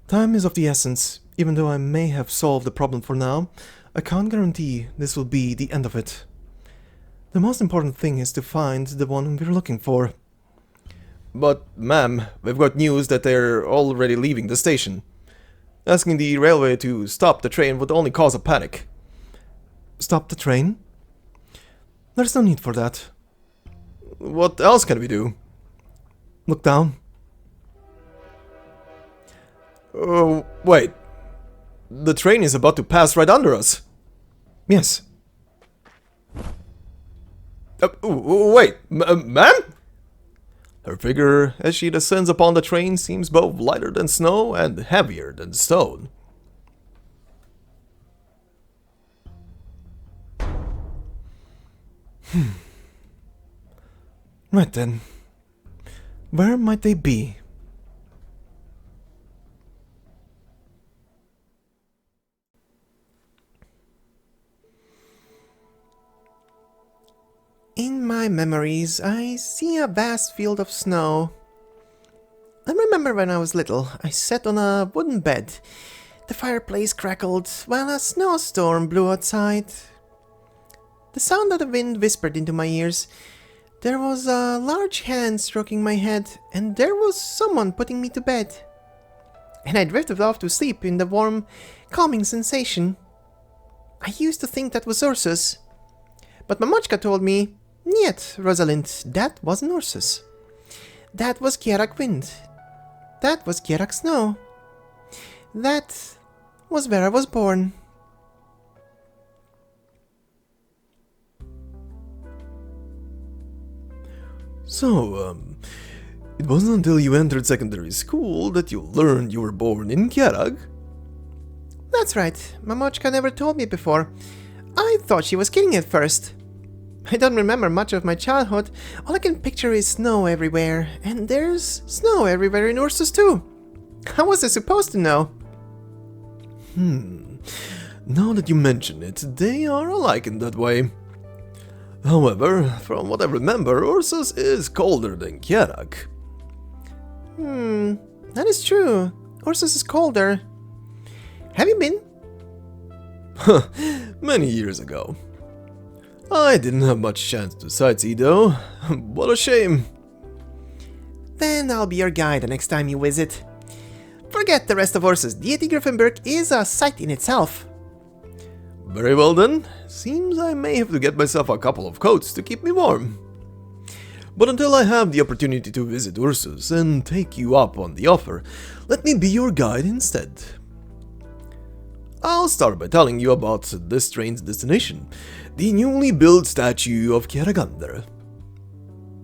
Time is of the essence. Even though I may have solved the problem for now, I can't guarantee this will be the end of it. The most important thing is to find the one we're looking for. But, ma'am, we've got news that they're already leaving the station. Asking the railway to stop the train would only cause a panic. Stop the train? There's no need for that. What else can we do? Look down. Oh, wait. The train is about to pass right under us. Yes. Wait, ma'am? Her figure, as she descends upon the train, seems both lighter than snow and heavier than stone. Right then. Where might they be? In my memories, I see a vast field of snow. I remember when I was little, I sat on a wooden bed. The fireplace crackled while a snowstorm blew outside. The sound of the wind whispered into my ears. There was a large hand stroking my head, and there was someone putting me to bed. And I drifted off to sleep in the warm, calming sensation. I used to think that was Ursus. But Mamochka told me, "Niet, Rosalind, that wasn't Ursus. That was Kjerag wind. That was Kjerag snow. That was where I was born." So, it wasn't until you entered secondary school that you learned you were born in Kjerag? That's right, Mamochka never told me before. I thought she was kidding at first. I don't remember much of my childhood. All I can picture is snow everywhere, and there's snow everywhere in Ursus too. How was I supposed to know? Now that you mention it, they are alike in that way. However, from what I remember, Ursus is colder than Kjerag. That is true. Ursus is colder. Have you been? Many years ago. I didn't have much chance to sightsee though. What a shame. Then I'll be your guide the next time you visit. Forget the rest of Ursus. Deity Griffenberg is a sight in itself. Very well then. Seems I may have to get myself a couple of coats to keep me warm. But until I have the opportunity to visit Ursus and take you up on the offer, let me be your guide instead. I'll start by telling you about this train's destination, the newly built statue of Kjeragandr.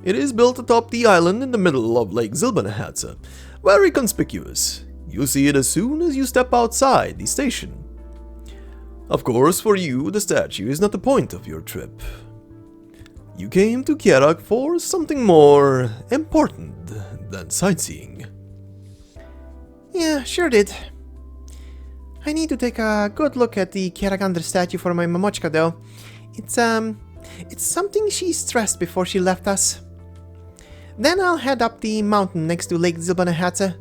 It is built atop the island in the middle of Lake Silberneherze. Very conspicuous. You see it as soon as you step outside the station. Of course, for you, the statue is not the point of your trip. You came to Kjerag for something more important than sightseeing. Yeah, sure did. I need to take a good look at the Kjeragandr statue for my Mamochka though. It's something she stressed before she left us. Then I'll head up the mountain next to Lake Silberneherze.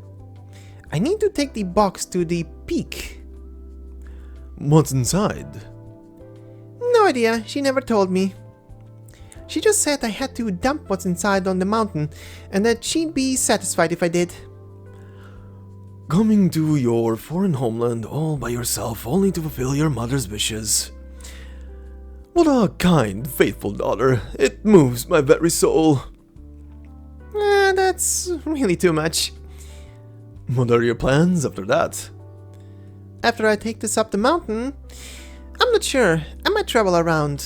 I need to take the box to the peak. What's inside? No idea, she never told me. She just said I had to dump what's inside on the mountain, and that she'd be satisfied if I did. Coming to your foreign homeland all by yourself only to fulfill your mother's wishes. What a kind, faithful daughter. It moves my very soul. That's really too much. What are your plans after that? After I take this up the mountain, I'm not sure. I might travel around.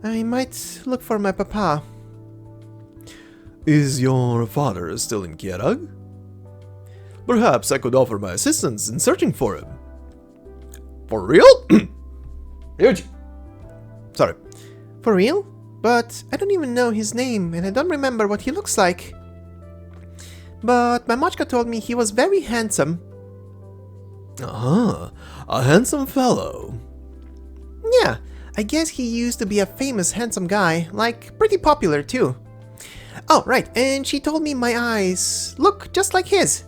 I might look for my papa. Is your father still in Kjerag? Perhaps I could offer my assistance in searching for him. For real? Huge. Sorry. For real? But I don't even know his name, and I don't remember what he looks like. But my Mochka told me he was very handsome. Uh-huh. A handsome fellow. Yeah, I guess he used to be a famous handsome guy, like pretty popular too. Oh, right, and she told me my eyes look just like his.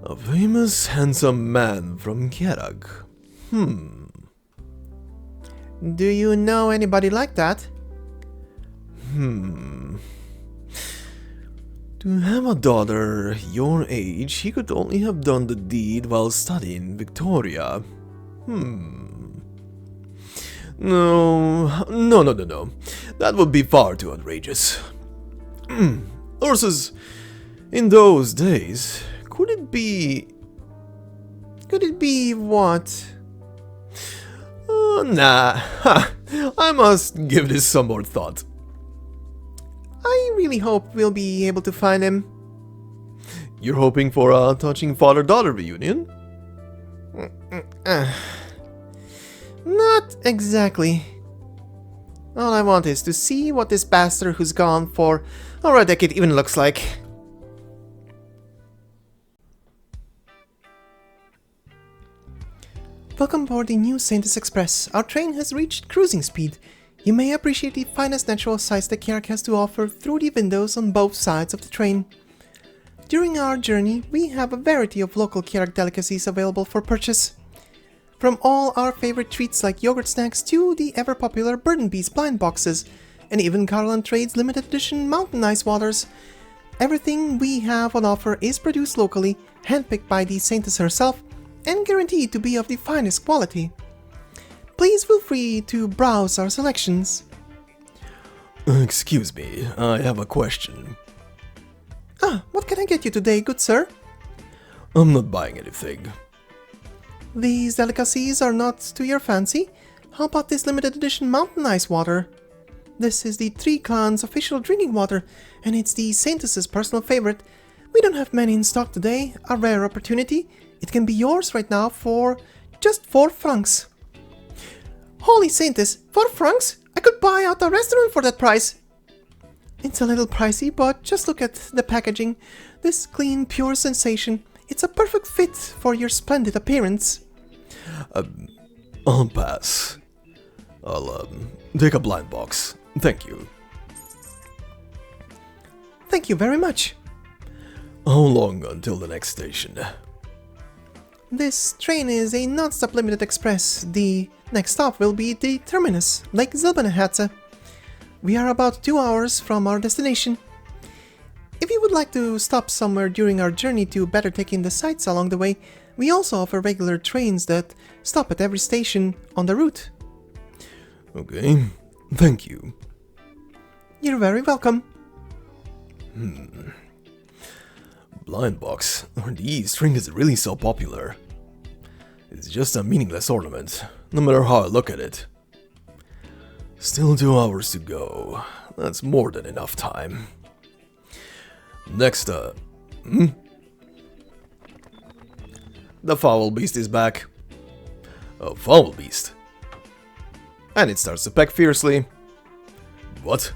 A famous handsome man from Kjerag. Do you know anybody like that? To have a daughter your age, he could only have done the deed while studying Victoria. No. That would be far too outrageous. Horses, in those days, could it be... Could it be what? Nah. I must give this some more thought. I really hope we'll be able to find him. You're hoping for a touching father-daughter reunion? Not exactly. All I want is to see what this bastard who's gone for over a decade even looks like. Welcome aboard the new Saintis Express. Our train has reached cruising speed. You may appreciate the finest natural sights that Kjerag has to offer through the windows on both sides of the train. During our journey, we have a variety of local Kjerag delicacies available for purchase. From all our favorite treats like yogurt snacks to the ever-popular Burden Bees blind boxes, and even Karlan Trade's limited edition mountain ice waters. Everything we have on offer is produced locally, handpicked by the Saintess herself, and guaranteed to be of the finest quality. Please feel free to browse our selections. Excuse me, I have a question. What can I get you today, good sir? I'm not buying anything. These delicacies are not to your fancy? How about this limited edition mountain ice water? This is the Three Clans official drinking water, and it's the Saintess's personal favorite. We don't have many in stock today, a rare opportunity. It can be yours right now for just 4 francs. Holy Saintess, 4 francs? I could buy out a restaurant for that price. It's a little pricey, but just look at the packaging. This clean, pure sensation. It's a perfect fit for your splendid appearance. I'll pass. I'll, take a blind box. Thank you. Thank you very much. How long until the next station? This train is a non-stop limited express. The next stop will be the terminus, Lake Silberneherze. We are about 2 hours from our destination. If you would like to stop somewhere during our journey to better take in the sights along the way, we also offer regular trains that stop at every station on the route. Okay, thank you. You're very welcome. Blind box. Are these trinkets really so popular? It's just a meaningless ornament, no matter how I look at it. Still 2 hours to go. That's more than enough time. Next up. The foul beast is back. A foul beast. And it starts to peck fiercely. What?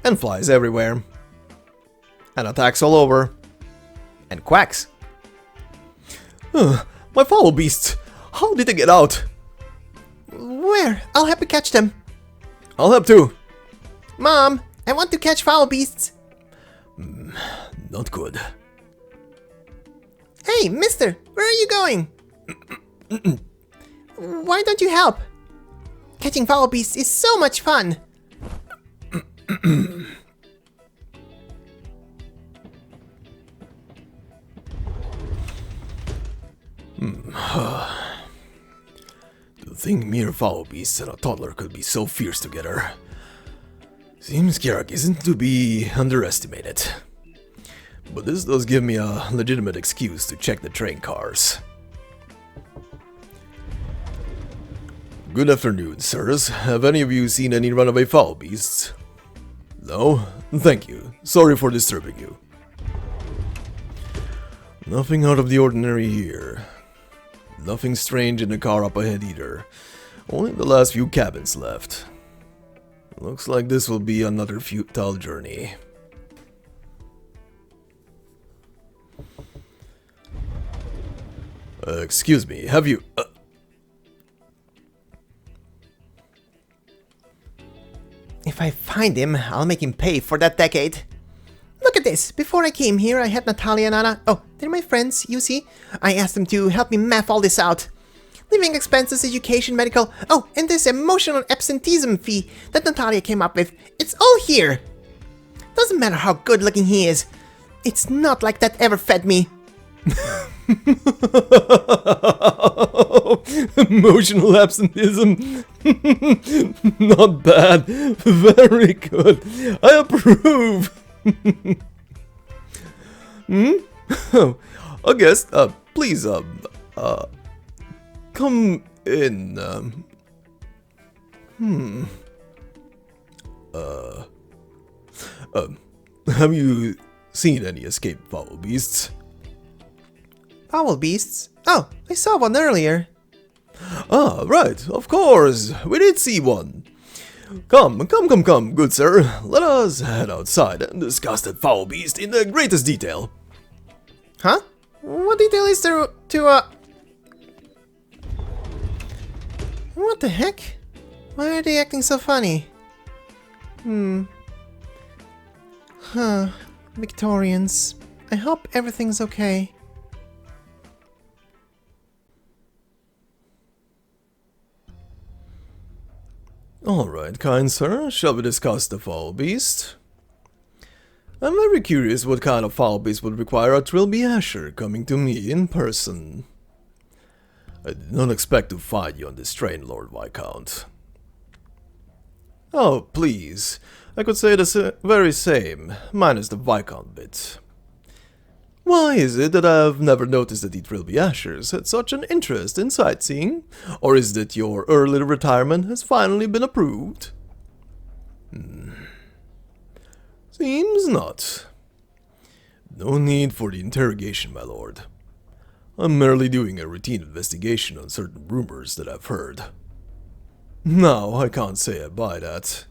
And flies everywhere. And attacks all over. And quacks. My foul beasts! How did they get out? Where? I'll help you catch them. I'll help too. Mom, I want to catch foul beasts. Not good. Hey, mister, where are you going? Why don't you help? Catching foul beasts is so much fun. To think mere foul beasts and a toddler could be so fierce together. Seems Kjerag isn't to be underestimated. But this does give me a legitimate excuse to check the train cars. Good afternoon, sirs. Have any of you seen any runaway foul beasts? No? Thank you. Sorry for disturbing you. Nothing out of the ordinary here. Nothing strange in the car up ahead either. Only the last few cabins left. Looks like this will be another futile journey. Excuse me, have you... If I find him, I'll make him pay for that decade. Look at this. Before I came here, I had Natalia and Anna. Oh, they're my friends, you see. I asked them to help me map all this out. Living expenses, education, medical. Oh, and this emotional absenteeism fee that Natalia came up with. It's all here. Doesn't matter how good looking he is. It's not like that ever fed me. Emotional absenteeism. Not bad. Very good. I approve. I guess, please, come in, have you seen any escaped foul beasts? Foul beasts? Oh, I saw one earlier. Ah, right, of course, we did see one. Come, good sir. Let us head outside and discuss that foul beast in the greatest detail. Huh? What detail is there What the heck? Why are they acting so funny? Victorians. I hope everything's okay. Alright, kind sir, shall we discuss the foul beast? I'm very curious what kind of foul beast would require a Trilby Asher coming to me in person. I did not expect to find you on this train, Lord Viscount. Oh, please, I could say the very same, minus the Viscount bit. Why is it that I've never noticed that the Trilby Ashers had such an interest in sightseeing? Or is it that your early retirement has finally been approved? Seems not. No need for the interrogation, my lord. I'm merely doing a routine investigation on certain rumors that I've heard. Now, I can't say I buy that.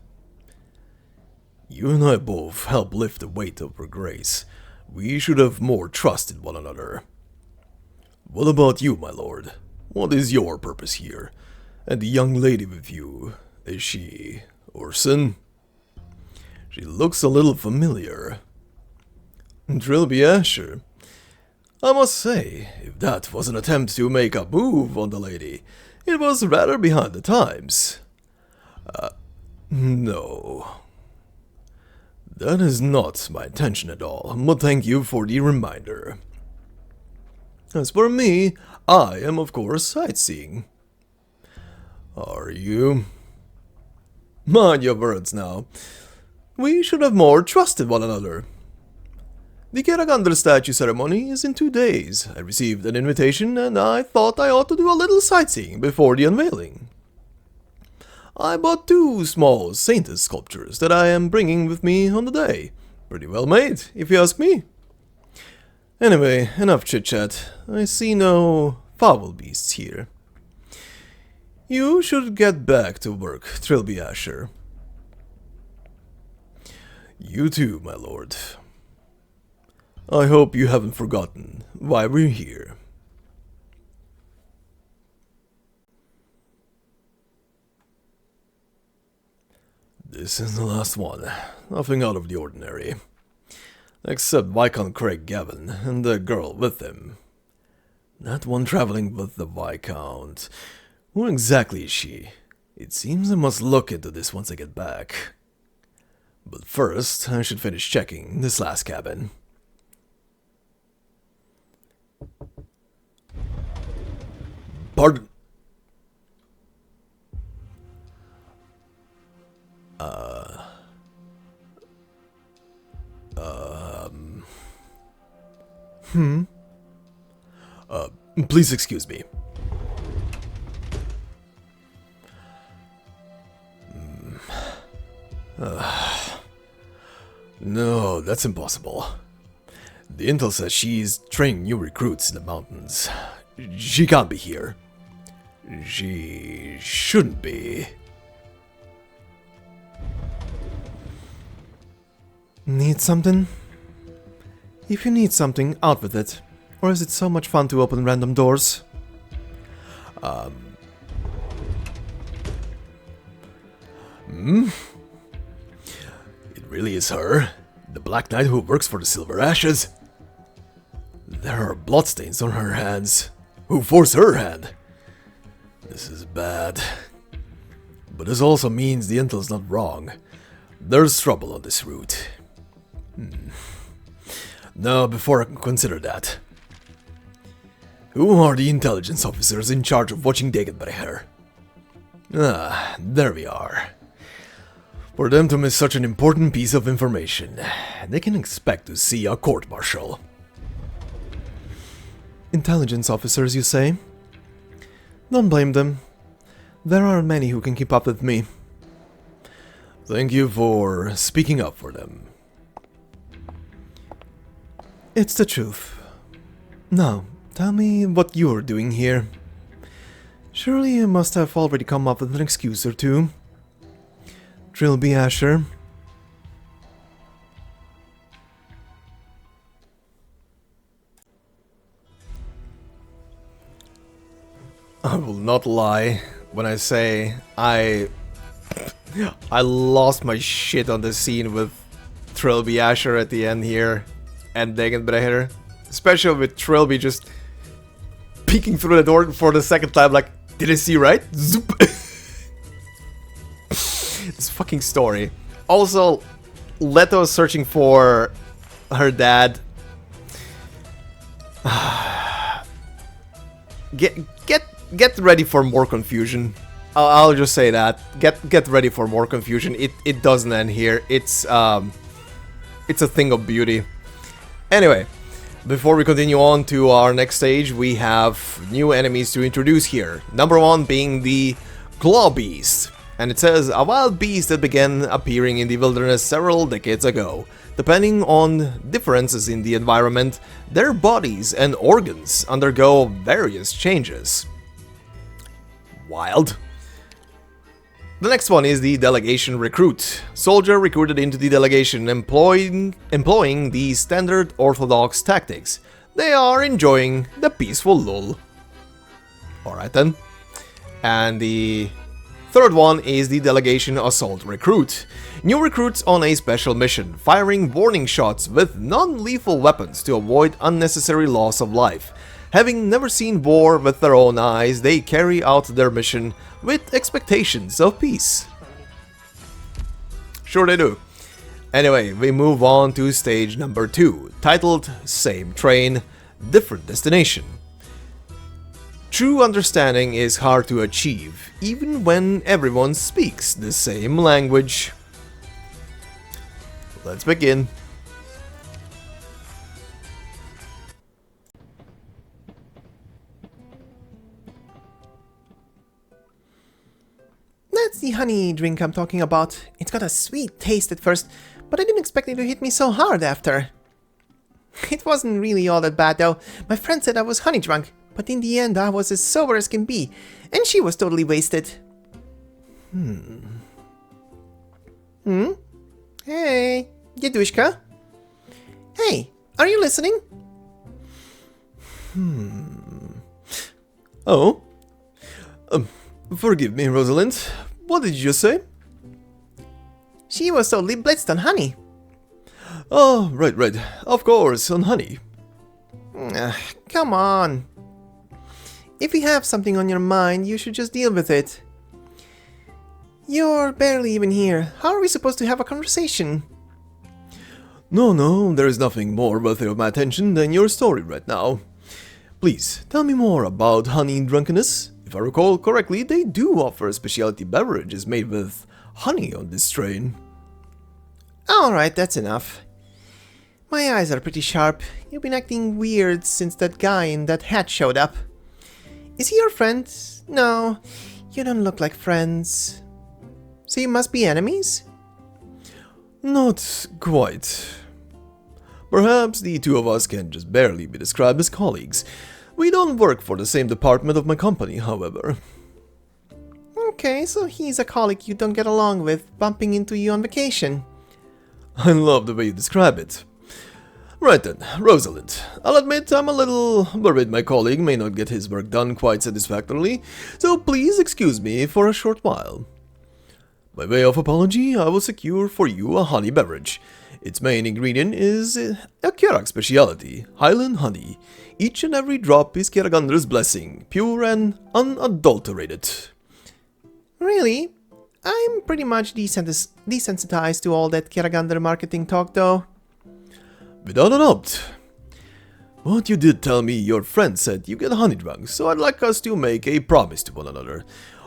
You and I both help lift the weight of her grace. We should have more trust in one another. What about you, my lord? What is your purpose here? And the young lady with you, is she Orson? She looks a little familiar. Trilby Asher. I must say, if that was an attempt to make a move on the lady, it was rather behind the times. No. That is not my intention at all, but thank you for the reminder. As for me, I am of course sightseeing. Are you? Mind your words now. We should have more trust in one another. The Kjeragandr statue ceremony is in 2 days. I received an invitation and I thought I ought to do a little sightseeing before the unveiling. I bought 2 small saintess sculptures that I am bringing with me on the day. Pretty well made, if you ask me. Anyway, enough chit-chat. I see no foul beasts here. You should get back to work, Trilby Asher. You too, my lord. I hope you haven't forgotten why we're here. This is the last one. Nothing out of the ordinary. Except Viscount Craig Gavin and the girl with him. That one traveling with the Viscount. Who exactly is she? It seems I must look into this once I get back. But first, I should finish checking this last cabin. Pardon? Please excuse me. No, that's impossible. The intel says she's training new recruits in the mountains. She can't be here. She shouldn't be. Need something? If you need something, out with it. Or is it so much fun to open random doors? It really is her. The Black Knight who works for the Silver Ashes. There are bloodstains on her hands. Who forced her hand? This is bad. But this also means the intel's not wrong. There's trouble on this route. Now, before I can consider that, who are the intelligence officers in charge of watching Degenbrecher? Ah, there we are. For them to miss such an important piece of information, they can expect to see a court-martial. Intelligence officers, you say? Don't blame them. There are many who can keep up with me. Thank you for speaking up for them. It's the truth. Now, tell me what you're doing here. Surely you must have already come up with an excuse or two. Trilby Asher. I will not lie when I say I lost my shit on the scene with Trilby Asher at the end here and Degenbrecher. Especially with Trilby just peeking through the door for the second time like, did I see right? Zoop. This fucking story. Also, Leto searching for her dad. Get ready for more confusion. I'll just say that. Get ready for more confusion. It doesn't end here. It's a thing of beauty. Anyway, before we continue on to our next stage, we have new enemies to introduce here. Number 1 being the Claw Beast. And it says, a wild beast that began appearing in the wilderness several decades ago. Depending on differences in the environment, their bodies and organs undergo various changes. Wild. The next one is the delegation recruit. Soldier recruited into the delegation employing the standard orthodox tactics. They are enjoying the peaceful lull. Alright then. And the third one is the delegation assault recruit. New recruits on a special mission, firing warning shots with non-lethal weapons to avoid unnecessary loss of life. Having never seen war with their own eyes, they carry out their mission with expectations of peace. Sure they do. Anyway, we move on to stage number 2, titled Same Train, Different Destination. True understanding is hard to achieve, even when everyone speaks the same language. Let's begin. That's the honey drink I'm talking about. It's got a sweet taste at first, but I didn't expect it to hit me so hard after. It wasn't really all that bad though. My friend said I was honey drunk, but in the end I was as sober as can be, and she was totally wasted. Hey, Yadushka? Hey, are you listening? Oh? Forgive me, Rosalind. What did you just say? She was totally blitzed on honey. Oh, right. Of course, on honey. Come on. If you have something on your mind, you should just deal with it. You're barely even here. How are we supposed to have a conversation? No, there is nothing more worthy of my attention than your story right now. Please, tell me more about honey drunkenness. If I recall correctly, they do offer specialty beverages made with honey on this train. Alright, that's enough. My eyes are pretty sharp. You've been acting weird since that guy in that hat showed up. Is he your friend? No, you don't look like friends. So you must be enemies? Not quite. Perhaps the two of us can just barely be described as colleagues. We don't work for the same department of my company, however. Okay, so he's a colleague you don't get along with, bumping into you on vacation. I love the way you describe it. Right then, Rosalind. I'll admit I'm a little worried my colleague may not get his work done quite satisfactorily, so please excuse me for a short while. By way of apology, I will secure for you a honey beverage. Its main ingredient is a Kjerag speciality, Highland honey. Each and every drop is Kjeragandr's blessing, pure and unadulterated. Really? I'm pretty much desensitized to all that Kjeragandr marketing talk though. Without a doubt. But you did tell me your friend said you get honey drunk, so I'd like us to make a promise to one another.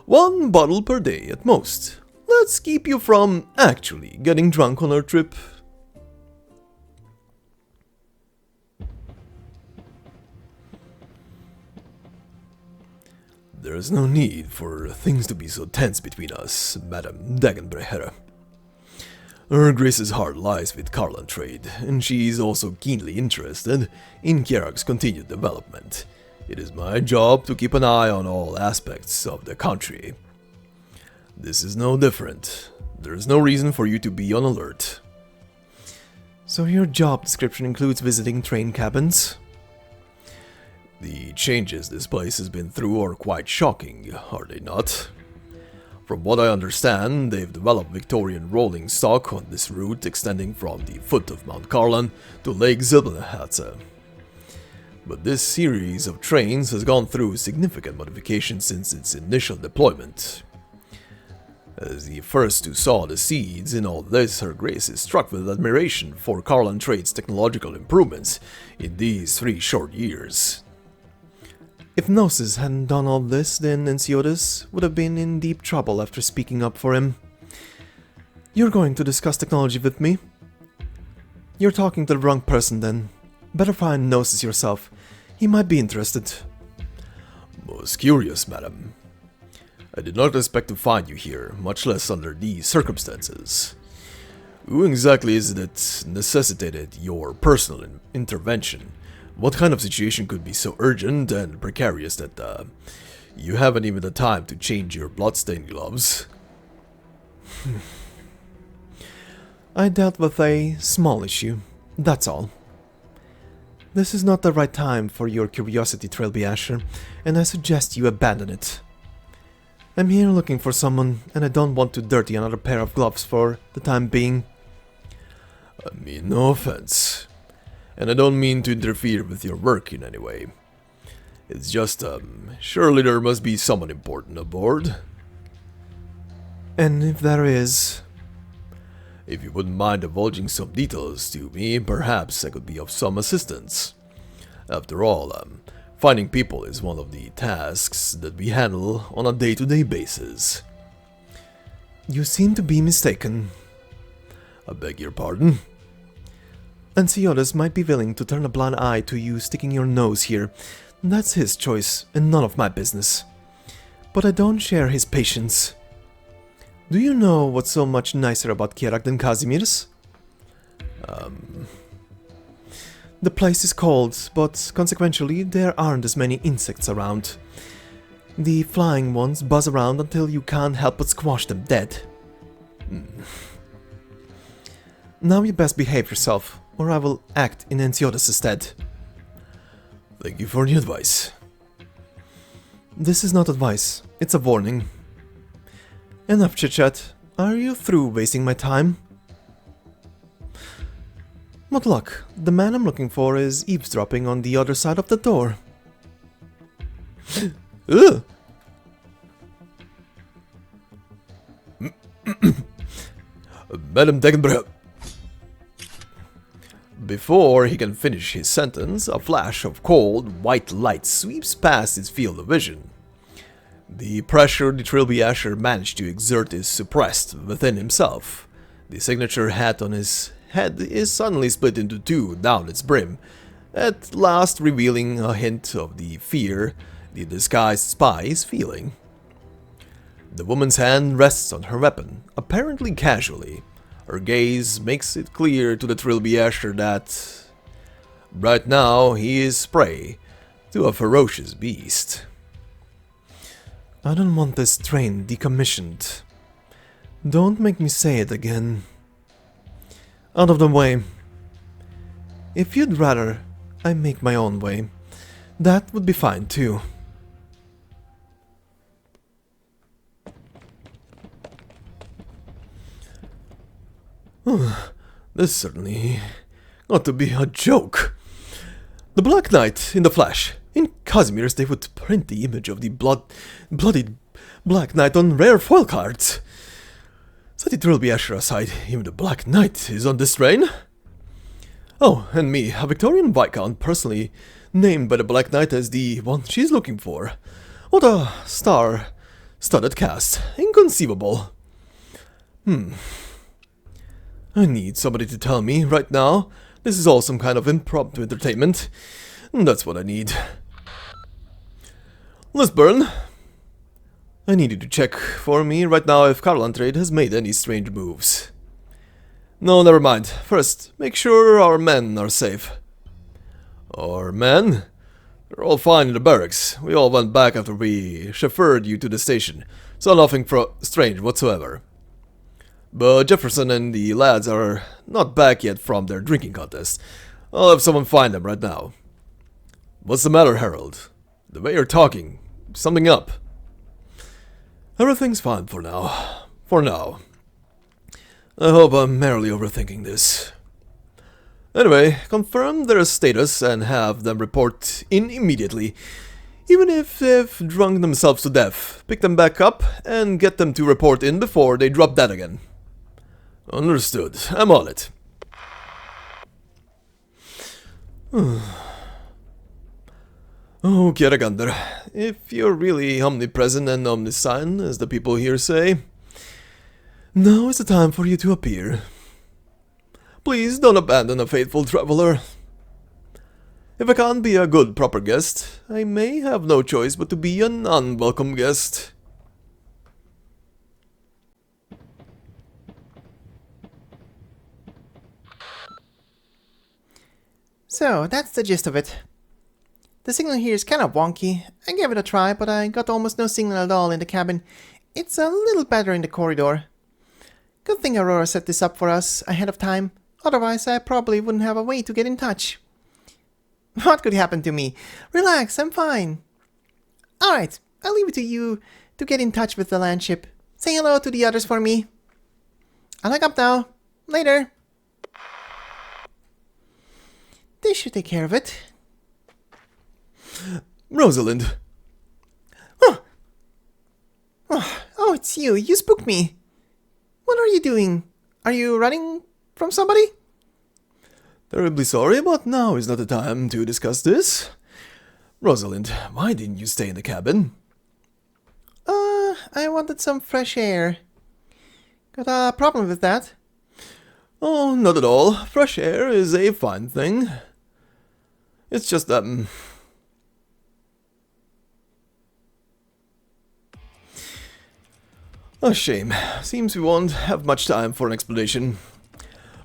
1 bottle per day at most. Let's keep you from actually getting drunk on our trip. There is no need for things to be so tense between us, Madame Degenbrecher. Her Grace's heart lies with Karlan trade, and she is also keenly interested in Kjerag's continued development. It is my job to keep an eye on all aspects of the country. This is no different. There is no reason for you to be on alert. So your job description includes visiting train cabins? The changes this place has been through are quite shocking, are they not? From what I understand, they've developed Victorian rolling stock on this route extending from the foot of Mount Karlan to Lake Silberneherze. But this series of trains has gone through significant modifications since its initial deployment. As the first who saw the seeds in all this, Her Grace is struck with admiration for Karlan trade's technological improvements in these 3 short years. If Gnosis hadn't done all this, then Ensiotis would have been in deep trouble after speaking up for him. You're going to discuss technology with me? You're talking to the wrong person then. Better find Gnosis yourself. He might be interested. Most curious, madam. I did not expect to find you here, much less under these circumstances. Who exactly is it that necessitated your personal intervention? What kind of situation could be so urgent and precarious that you haven't even the time to change your bloodstained gloves? I dealt with a small issue, that's all. This is not the right time for your curiosity, Trilby Asher, and I suggest you abandon it. I'm here looking for someone, and I don't want to dirty another pair of gloves for the time being. I mean no offense. And I don't mean to interfere with your work in any way. It's just, surely there must be someone important aboard. And if there is... If you wouldn't mind divulging some details to me, perhaps I could be of some assistance. After all, finding people is one of the tasks that we handle on a day-to-day basis. You seem to be mistaken. I beg your pardon? Ensiotis might be willing to turn a blind eye to you sticking your nose here. That's his choice, and none of my business. But I don't share his patience. Do you know what's so much nicer about Kjerag than Casimir's? The place is cold, but consequentially there aren't as many insects around. The flying ones buzz around until you can't help but squash them dead. Now you best behave yourself, or I will act in Enciodus' stead. Thank you for the advice. This is not advice, it's a warning. Enough chit-chat. Are you through wasting my time? What luck, the man I'm looking for is eavesdropping on the other side of the door. Ugh. Madam Degenbrecher. Before he can finish his sentence, a flash of cold, white light sweeps past his field of vision. The pressure the Silberneherze managed to exert is suppressed within himself. The signature hat on his head is suddenly split into two down its brim, at last revealing a hint of the fear the disguised spy is feeling. The woman's hand rests on her weapon, apparently casually. Her gaze makes it clear to the Silberneherze that right now he is prey to a ferocious beast. I don't want this train decommissioned. Don't make me say it again. Out of the way. If you'd rather I make my own way, that would be fine too. This certainly got to be a joke. The Black Knight in the flesh. In Casimir's they would print the image of the bloodied Black Knight on rare foil cards. Set the Silberneherze aside, even the Black Knight is on this train. Oh, and me, a Victorian Viscount personally named by the Black Knight as the one she's looking for. What a star-studded cast. Inconceivable. I need somebody to tell me, right now, this is all some kind of impromptu entertainment. That's what I need. Lisburn, I need you to check for me right now if Karlan trade has made any strange moves. No, never mind. First, make sure our men are safe. Our men? They're all fine in the barracks. We all went back after we chauffeured you to the station, so nothing strange whatsoever. But Jefferson and the lads are not back yet from their drinking contest. I'll have someone find them right now. What's the matter, Harold? The way you're talking, something up. Everything's fine for now. For now. I hope I'm merely overthinking this. Anyway, confirm their status and have them report in immediately. Even if they've drunk themselves to death, pick them back up and get them to report in before they drop dead again. Understood. I'm on it. Oh, Kjeragandr, if you're really omnipresent and omniscient, as the people here say, now is the time for you to appear. Please don't abandon a faithful traveler. If I can't be a good, proper guest, I may have no choice but to be an unwelcome guest. So, that's the gist of it. The signal here is kind of wonky. I gave it a try, but I got almost no signal at all in the cabin. It's a little better in the corridor. Good thing Aurora set this up for us ahead of time. Otherwise, I probably wouldn't have a way to get in touch. What could happen to me? Relax, I'm fine. Alright, I'll leave it to you to get in touch with the landship. Say hello to the others for me. I'll hang up now. Later. They should take care of it. Rosalind. Oh, it's you. You spooked me. What are you doing? Are you running from somebody? Terribly sorry, but now is not the time to discuss this. Rosalind, why didn't you stay in the cabin? I wanted some fresh air. Got a problem with that? Oh, not at all. Fresh air is a fine thing. It's just that... A shame. Seems we won't have much time for an explanation.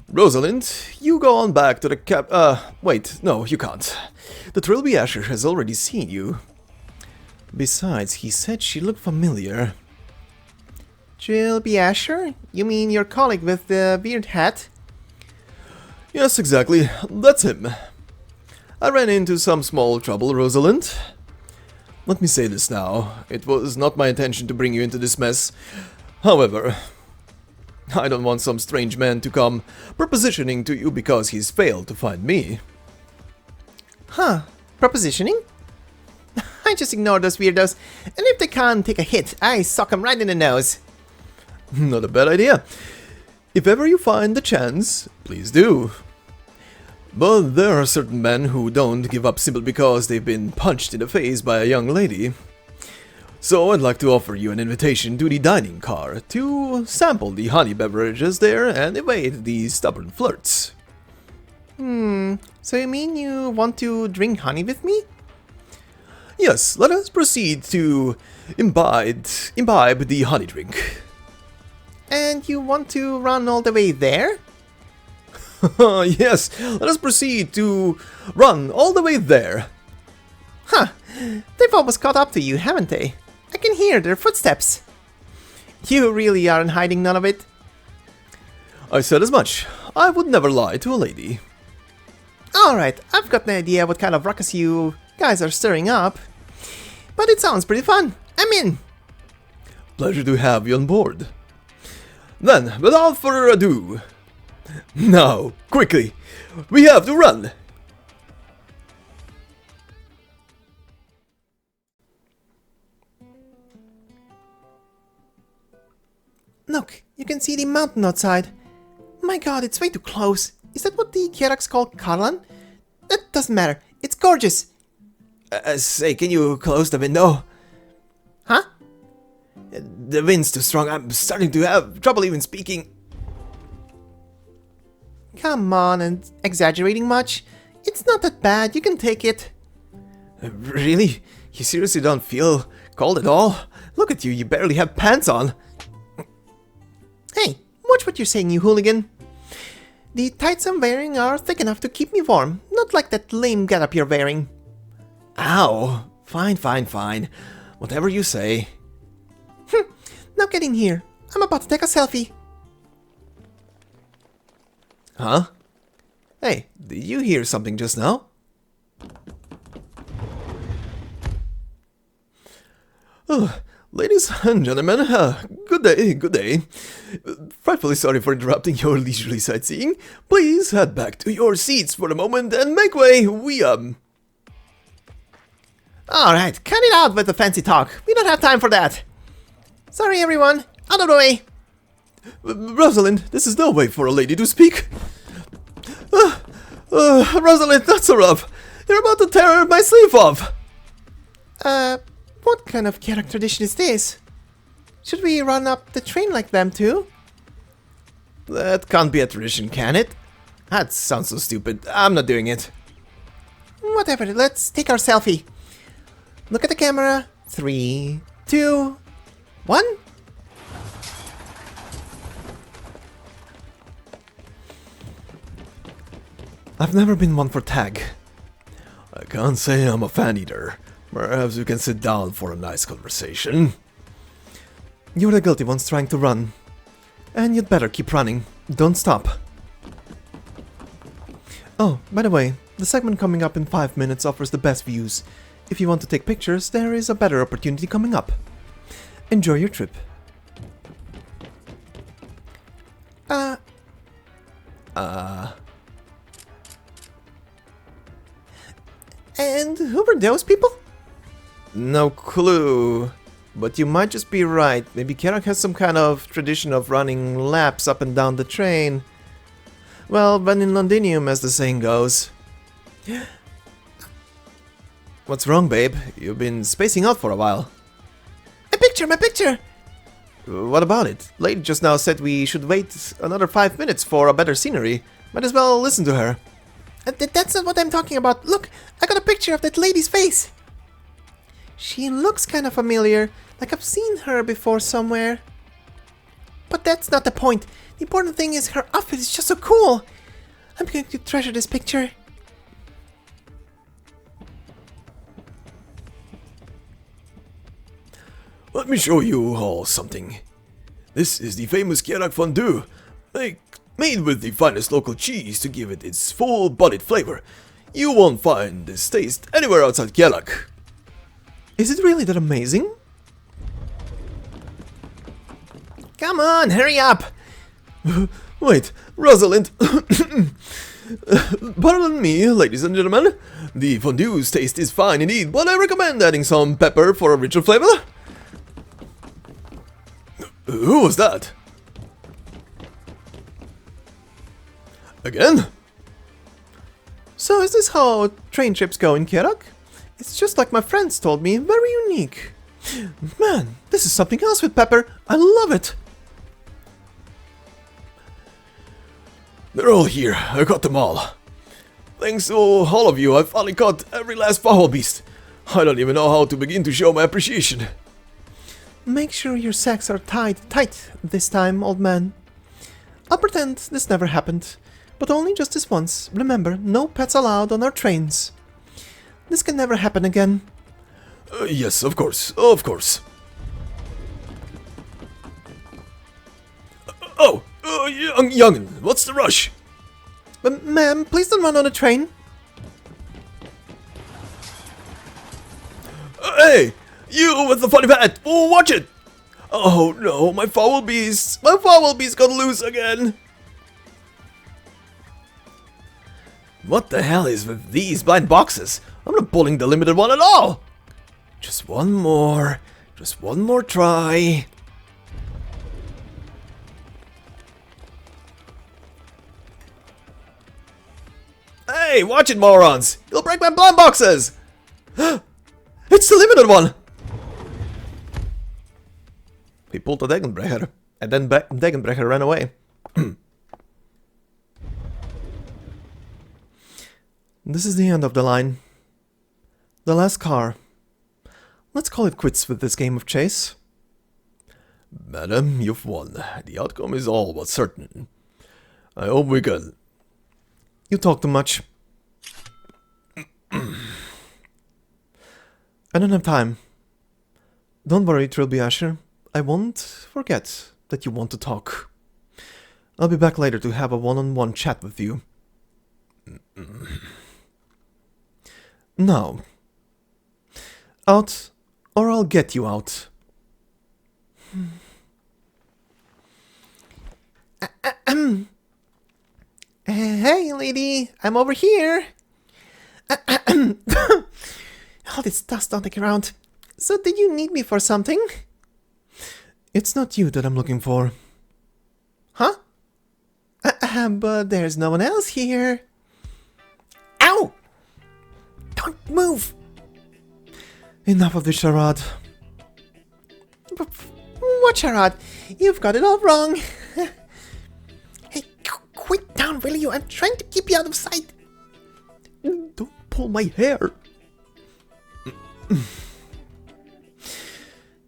Rosalind, you go on back to the wait, no, you can't. The Trilby Asher has already seen you. Besides, he said she looked familiar. Trilby Asher? You mean your colleague with the weird hat? Yes, exactly. That's him. I ran into some small trouble, Rosalind. Let me say this now. It was not my intention to bring you into this mess. However, I don't want some strange man to come propositioning to you because he's failed to find me. Huh. Propositioning? I just ignore those weirdos, and if they can't take a hit, I sock them right in the nose. Not a bad idea. If ever you find the chance, please do. But there are certain men who don't give up simply because they've been punched in the face by a young lady. So I'd like to offer you an invitation to the dining car to sample the honey beverages there and evade these stubborn flirts. So you mean you want to drink honey with me? Yes, let us proceed to imbibe the honey drink. And you want to run all the way there? Yes, let us proceed to run all the way there. Huh, they've almost caught up to you, haven't they? I can hear their footsteps. You really aren't hiding none of it? I said as much. I would never lie to a lady. Alright, I've got an idea what kind of ruckus you guys are stirring up. But it sounds pretty fun. I'm in. Pleasure to have you on board. Then, without further ado, now, quickly, we have to run! Look, you can see the mountain outside. My god, it's way too close. Is that what the Kjerags call Karlan? That doesn't matter. It's gorgeous. Say, can you close the window? Huh? The wind's too strong. I'm starting to have trouble even speaking. Come on, and exaggerating much? It's not that bad, you can take it. Really? You seriously don't feel cold at all? Look at you, you barely have pants on. Hey, watch what you're saying, you hooligan. The tights I'm wearing are thick enough to keep me warm, not like that lame getup you're wearing. Ow. Fine, fine, fine. Whatever you say. Now get in here. I'm about to take a selfie. Huh? Hey, did you hear something just now? Oh, ladies and gentlemen, good day, good day. Frightfully sorry for interrupting your leisurely sightseeing. Please head back to your seats for a moment and make way. Alright, cut it out with the fancy talk. We don't have time for that. Sorry everyone, out of the way. Rosalind, this is no way for a lady to speak. Rosalind, not so rough. You're about to tear my sleeve off. What kind of Kjerag tradition is this? Should we run up the train like them too? That can't be a tradition, can it? That sounds so stupid. I'm not doing it. Whatever, let's take our selfie. Look at the camera. 3, 2, 1. I've never been one for tag. I can't say I'm a fan either. Perhaps you can sit down for a nice conversation. You're the guilty ones trying to run. And you'd better keep running. Don't stop. Oh, by the way, the segment coming up in 5 minutes offers the best views. If you want to take pictures, there is a better opportunity coming up. Enjoy your trip. And who were those people? No clue. But you might just be right. Maybe Kjerag has some kind of tradition of running laps up and down the train. Well, when in Londinium, as the saying goes. What's wrong, babe? You've been spacing out for a while. My picture! What about it? Lady just now said we should wait another 5 minutes for a better scenery. Might as well listen to her. That's not what I'm talking about. Look, I got a picture of that lady's face. She looks kind of familiar, like I've seen her before somewhere. But that's not the point. The important thing is her outfit is just so cool. I'm going to treasure this picture. Let me show you all something. This is the famous Kjerag fondue, made with the finest local cheese to give it its full-bodied flavor. You won't find this taste anywhere outside Kjerag. Is it really that amazing? Come on, hurry up. Wait, Rosalind. Pardon me, ladies and gentlemen. The fondue's taste is fine indeed, but I recommend adding some pepper for a richer flavor. Who was that? Again? So is this how train trips go in Kjerag? It's just like my friends told me, very unique. Man, this is something else with pepper. I love it. They're all here. I got them all. Thanks to all of you, I finally caught every last foul beast. I don't even know how to begin to show my appreciation. Make sure your sacks are tied tight this time, old man. I'll pretend this never happened, but only just this once. Remember, no pets allowed on our trains. This can never happen again. Yes, of course, of course. Young'un, what's the rush? Ma'am, please don't run on the train. Hey, you with the funny hat! Oh, watch it! Oh no, my foul beast got loose again. What the hell is with these blind boxes? I'm not pulling the limited one at all. Just one more try. Hey, watch it, morons! You'll break my blind boxes! It's the limited one! We pulled the Degenbrecher, and then Degenbrecher ran away. This is the end of the line. The last car. Let's call it quits with this game of chase. Madam, you've won. The outcome is all but certain. I hope we can... You talk too much. I don't have time. Don't worry, Trilby Asher. I won't forget that you want to talk. I'll be back later to have a one-on-one chat with you. Now. Out, or I'll get you out. Hey, lady, I'm over here. All this dust on the ground. So did you need me for something? It's not you that I'm looking for. Huh? But there's no one else here. Ow! Don't move! Enough of this charade. What charade? You've got it all wrong. Hey, quit down, will you? I'm trying to keep you out of sight. Don't pull my hair.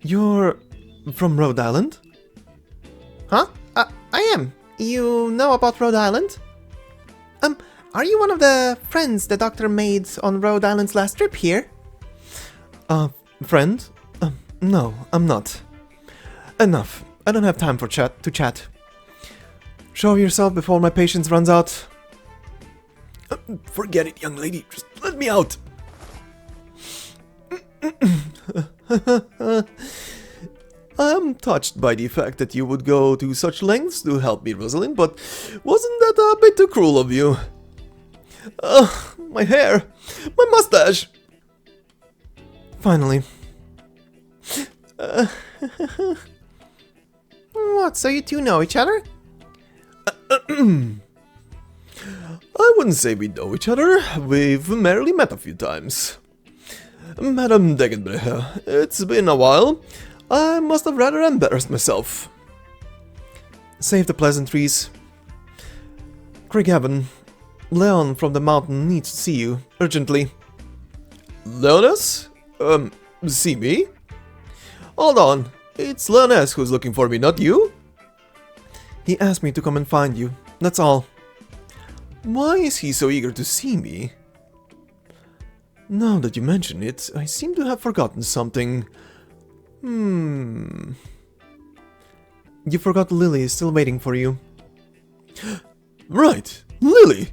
You're from Rhode Island? Huh? I am. You know about Rhode Island? Are you one of the friends the doctor made on Rhode Island's last trip here? Friend? No, I'm not. Enough. I don't have time for to chat. Show yourself before my patience runs out. Forget it, young lady. Just let me out. I'm touched by the fact that you would go to such lengths to help me, Rosalind, but wasn't that a bit too cruel of you? My hair! My mustache! Finally. What, so you two know each other? I wouldn't say we know each other. We've merely met a few times. Madam Degenbrecher, it's been a while. I must have rather embarrassed myself. Save the pleasantries. Craigavon, Leon from the mountain needs to see you, urgently. Leonis? See me? Hold on, it's Leonis who's looking for me, not you? He asked me to come and find you, that's all. Why is he so eager to see me? Now that you mention it, I seem to have forgotten something. You forgot Lily is still waiting for you. Right, Lily!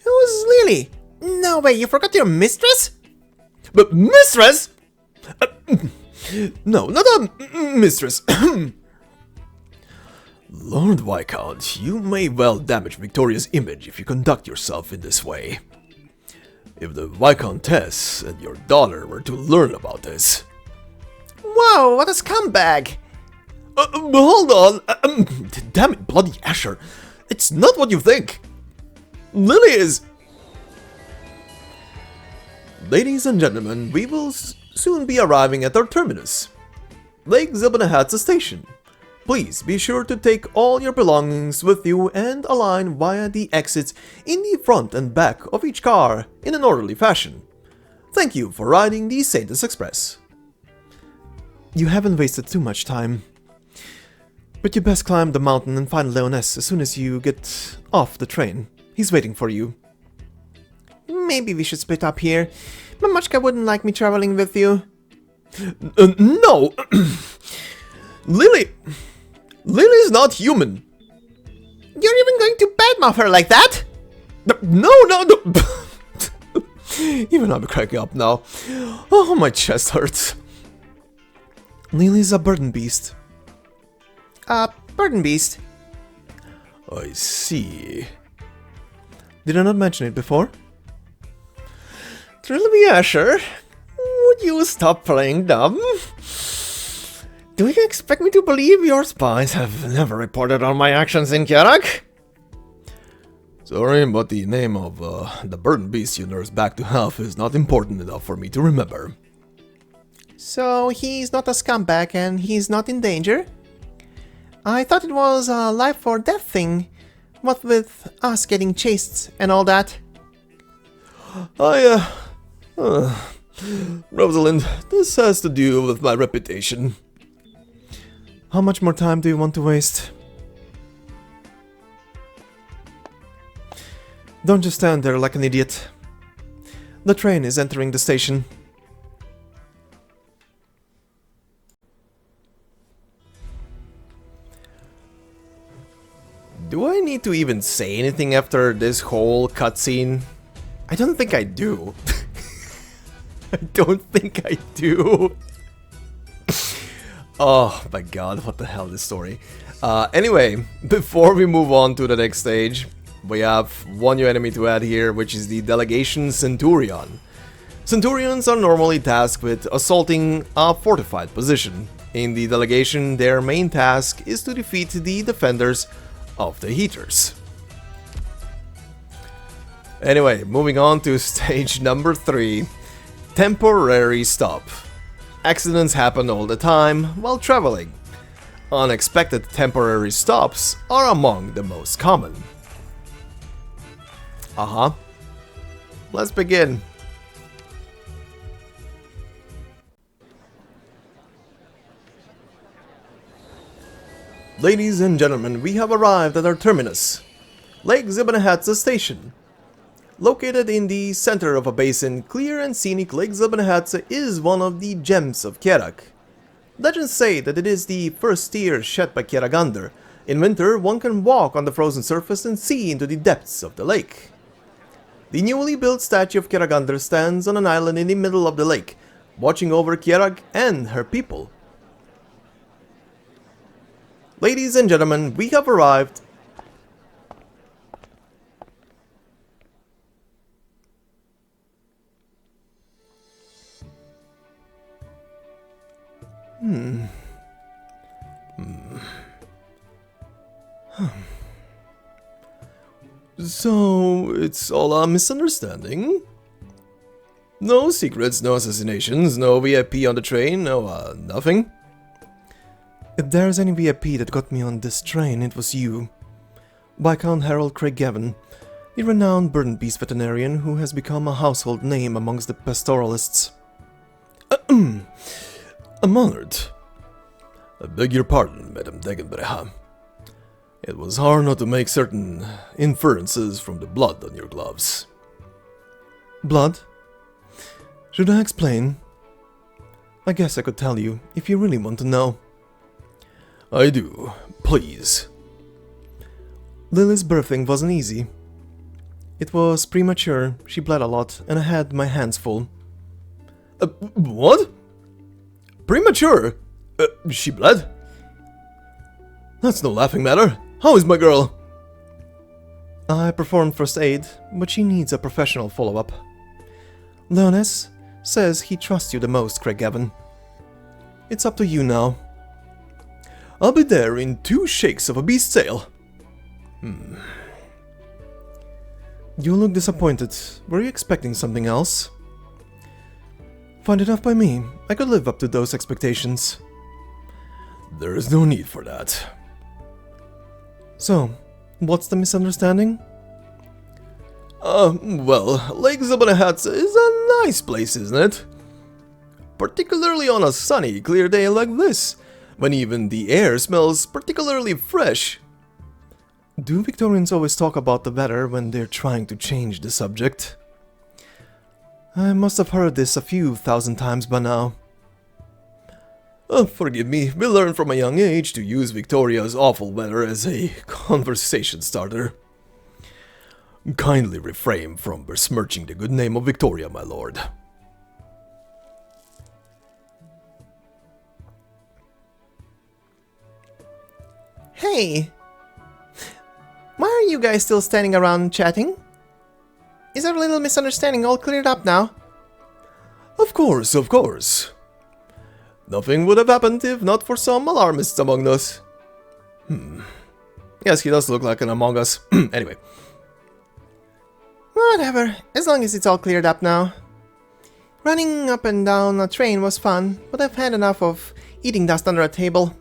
Who's Lily? No way, you forgot your mistress? But mistress? No, not a mistress. Lord Viscount, you may well damage Victoria's image if you conduct yourself in this way. If the Viscountess and your daughter were to learn about this... Whoa, what a scumbag! Hold on! Damn it, bloody Asher! It's not what you think! Lily is... Ladies and gentlemen, we will soon be arriving at our terminus, Lake Silberneherze station. Please be sure to take all your belongings with you and align via the exits in the front and back of each car in an orderly fashion. Thank you for riding the Saints Express. You haven't wasted too much time, but you best climb the mountain and find Leoness as soon as you get off the train. He's waiting for you. Maybe we should split up here. Mamochka wouldn't like me traveling with you. No! Lily's not human. You're even going to badmouth her like that? No. Even I'm cracking up now. Oh, my chest hurts. Lily's a burden beast. A burden beast? I see. Did I not mention it before? Trilby Asher, would you stop playing dumb? Do you expect me to believe your spies have never reported on my actions in Kjerag? Sorry, but the name of the burden beast you nursed back to health is not important enough for me to remember. So he's not a scumbag and he's not in danger? I thought it was a life or death thing, what with us getting chased and all that. Rosalind, this has to do with my reputation. How much more time do you want to waste? Don't just stand there like an idiot. The train is entering the station. Do I need to even say anything after this whole cutscene? I don't think I do. I don't think I do. Oh my god, what the hell is this story? Anyway, before we move on to the next stage, we have one new enemy to add here, which is the Delegation Centurion. Centurions are normally tasked with assaulting a fortified position. In the delegation, their main task is to defeat the defenders of the heaters. Anyway, moving on to stage number 3. Temporary stop. Accidents happen all the time while traveling. Unexpected temporary stops are among the most common. Let's begin. Ladies and gentlemen, we have arrived at our terminus, Lake Silberneherze station. Located in the center of a basin, clear and scenic Lake Silberneherze is one of the gems of Kjerag. Legends say that it is the first tear shed by Kjeragandr. In winter, one can walk on the frozen surface and see into the depths of the lake. The newly built statue of Kjeragandr stands on an island in the middle of the lake, watching over Kjerag and her people. Ladies and gentlemen, we have arrived. So, it's all a misunderstanding? No secrets, no assassinations, no VIP on the train, no, nothing? If there's any VIP that got me on this train, it was you. Viscount Harold Craig Gavin, the renowned burden beast veterinarian who has become a household name amongst the pastoralists. I'm honored. I beg your pardon, Madame Degenbrecher. It was hard not to make certain inferences from the blood on your gloves. Blood? Should I explain? I guess I could tell you, if you really want to know. I do. Please. Lily's birthing wasn't easy. It was premature, she bled a lot, and I had my hands full. What? Premature? She bled? That's no laughing matter. How is my girl? I performed first aid, but she needs a professional follow-up. Leonis says he trusts you the most, Kjeragandr. It's up to you now. I'll be there in 2 shakes of a beast's tail. You look disappointed. Were you expecting something else? Fine enough by me. I could live up to those expectations. There is no need for that. So, what's the misunderstanding? Well, Lake Silberneherze is a nice place, isn't it? Particularly on a sunny, clear day like this, when even the air smells particularly fresh. Do Victorians always talk about the weather when they're trying to change the subject? I must have heard this a few thousand times by now. Forgive me, we learned from a young age to use Victoria's awful weather as a conversation starter. Kindly refrain from besmirching the good name of Victoria, my lord. Hey! Why are you guys still standing around chatting? Is our little misunderstanding all cleared up now? Of course, of course. Nothing would have happened if not for some alarmists among us. Yes, he does look like an Among Us. Anyway. Whatever, as long as it's all cleared up now. Running up and down a train was fun, but I've had enough of eating dust under a table.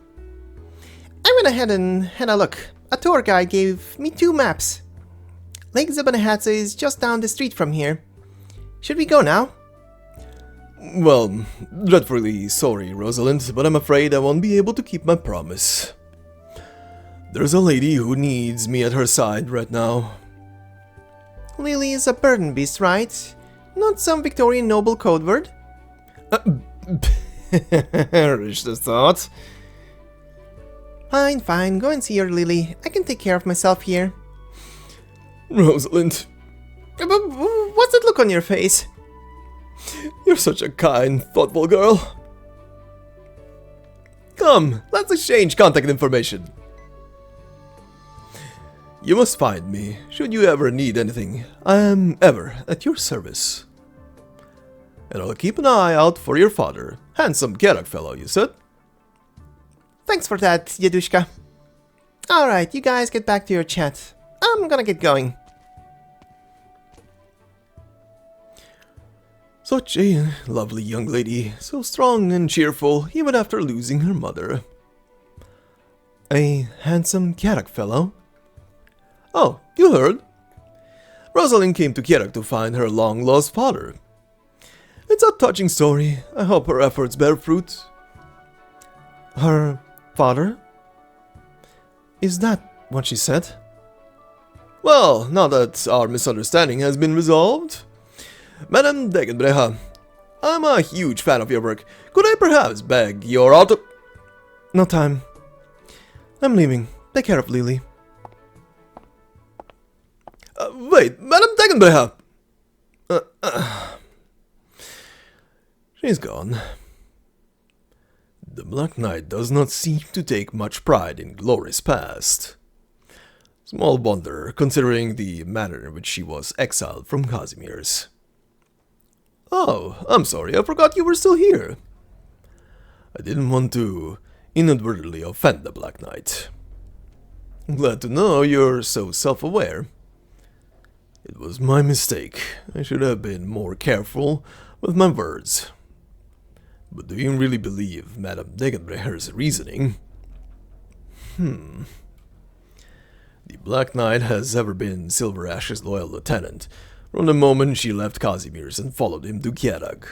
I went ahead and had a look. A tour guide gave me 2 maps. Lake Silberneherze is just down the street from here. Should we go now? Well, dreadfully sorry, Rosalind, but I'm afraid I won't be able to keep my promise. There's a lady who needs me at her side right now. Lily is a burden beast, right? Not some Victorian noble code word? Perish the thought. Fine, fine, go and see your Lily. I can take care of myself here. Rosalind. What's that look on your face? You're such a kind, thoughtful girl. Come, let's exchange contact information. You must find me, should you ever need anything. I am ever at your service. And I'll keep an eye out for your father. Handsome Kjerag fellow, you said? Thanks for that, Yadushka. Alright, you guys get back to your chat. I'm gonna get going. Such a lovely young lady, so strong and cheerful, even after losing her mother. A handsome Kjerag fellow? Oh, you heard? Rosalind came to Kjerag to find her long-lost father. It's a touching story. I hope her efforts bear fruit. Her father? Is that what she said? Well, now that our misunderstanding has been resolved... Madame Degenbrecher, I'm a huge fan of your work. Could I perhaps beg your auto... No time. I'm leaving. Take care of Lily. Wait, Madame Degenbrecher! She's gone. The Black Knight does not seem to take much pride in glory's past. Small wonder, considering the manner in which she was exiled from Casimir's. Oh, I'm sorry, I forgot you were still here. I didn't want to inadvertently offend the Black Knight. Glad to know you're so self-aware. It was my mistake. I should have been more careful with my words. But do you really believe Madame Degenbrecher's reasoning? The Black Knight has ever been Silverash's loyal lieutenant, from the moment she left Casimir's and followed him to Kjerag.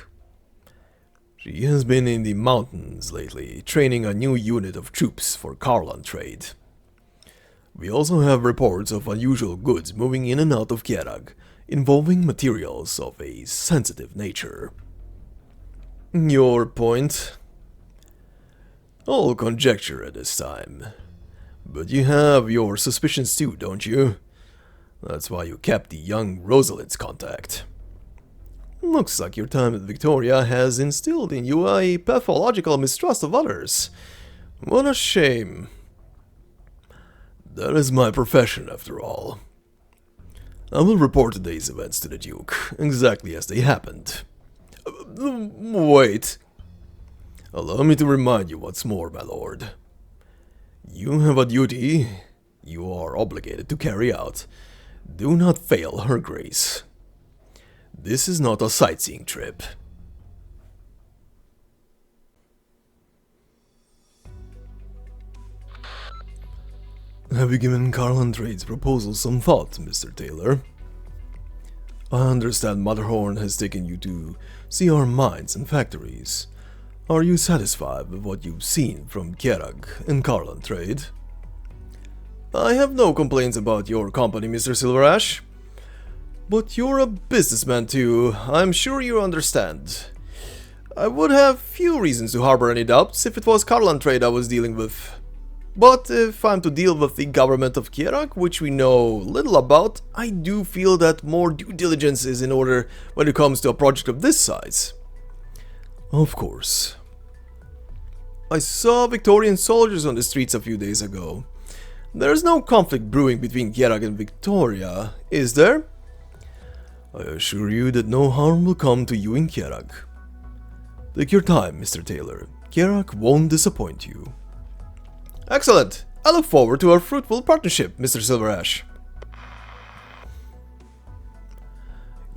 She has been in the mountains lately, training a new unit of troops for Karlan trade. We also have reports of unusual goods moving in and out of Kjerag, involving materials of a sensitive nature. Your point? All conjecture at this time. But you have your suspicions too, don't you? That's why you kept the young Rosalind's contact. Looks like your time at Victoria has instilled in you a pathological mistrust of others. What a shame. That is my profession, after all. I will report today's events to the Duke, exactly as they happened. Wait. Allow me to remind you once more, my lord. You have a duty you are obligated to carry out. Do not fail her grace. This is not a sightseeing trip. Have you given Karlan Trade's proposal some thought, Mr. Taylor? I understand Matterhorn has taken you to see our mines and factories. Are you satisfied with what you've seen from Kjerag and Karlan Trade? I have no complaints about your company, Mr. Silverash. But you're a businessman too, I'm sure you understand. I would have few reasons to harbor any doubts if it was Karlan Trade I was dealing with. But if I'm to deal with the government of Kjerag, which we know little about, I do feel that more due diligence is in order when it comes to a project of this size. Of course. I saw Victorian soldiers on the streets a few days ago. There's no conflict brewing between Kjerag and Victoria, is there? I assure you that no harm will come to you in Kjerag. Take your time, Mr. Taylor. Kjerag won't disappoint you. Excellent! I look forward to our fruitful partnership, Mr. Silverash.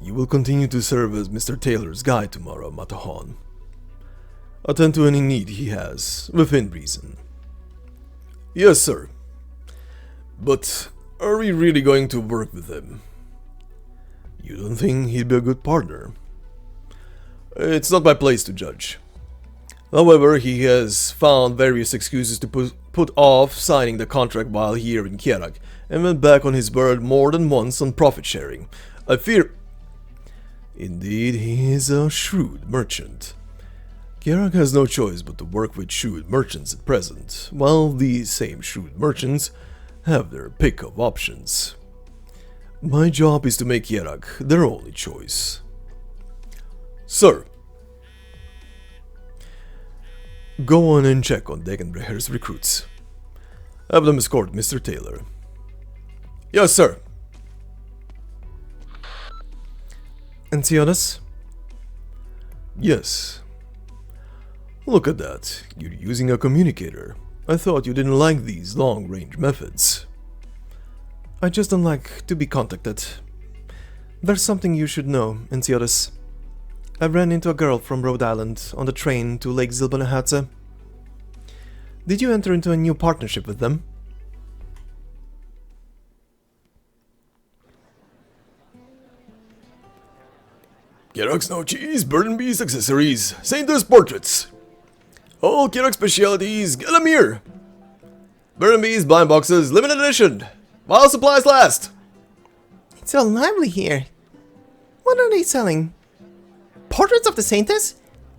You will continue to serve as Mr. Taylor's guide tomorrow, Matterhorn. Attend to any need he has, within reason. Yes, sir. But are we really going to work with him? You don't think he'd be a good partner? It's not my place to judge. However, he has found various excuses to put off signing the contract while here in Kjerag, and went back on his word more than once on profit sharing. I fear... Indeed, he is a shrewd merchant. Kjerag has no choice but to work with shrewd merchants at present, while these same shrewd merchants have their pick of options. My job is to make Kjerag their only choice. Sir. Go on and check on Degenbrecher's recruits. Have them escort Mr. Taylor. Yes, sir. Enceodas? Yes. Look at that. You're using a communicator. I thought you didn't like these long-range methods. I just don't like to be contacted. There's something you should know, Enceodas. I ran into a girl from Rhode Island on the train to Lake Silberneherze. Did you enter into a new partnership with them? Kjerag snow cheese, burden bees, accessories, Sainters portraits. All Kjerag specialities, get them here. Burden bees, blind boxes, limited edition. While supplies last. It's so lively here. What are they selling? Portraits of the Saintess?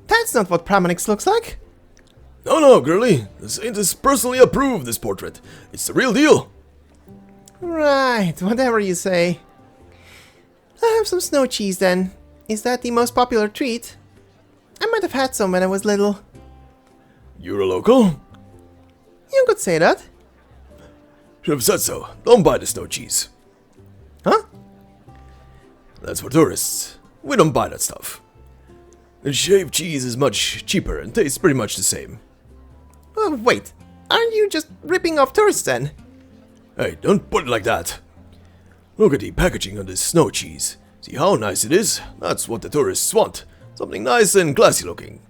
That's not what Pramanix looks like. No, girlie. The Saintess personally approved this portrait. It's the real deal. Right, whatever you say. I'll have some snow cheese then. Is that the most popular treat? I might have had some when I was little. You're a local? You could say that. Should have said so. Don't buy the snow cheese. Huh? That's for tourists. We don't buy that stuff. And shaved cheese is much cheaper and tastes pretty much the same. Oh, wait. Aren't you just ripping off tourists then? Hey, don't put it like that. Look at the packaging on this snow cheese. See how nice it is? That's what the tourists want. Something nice and classy looking.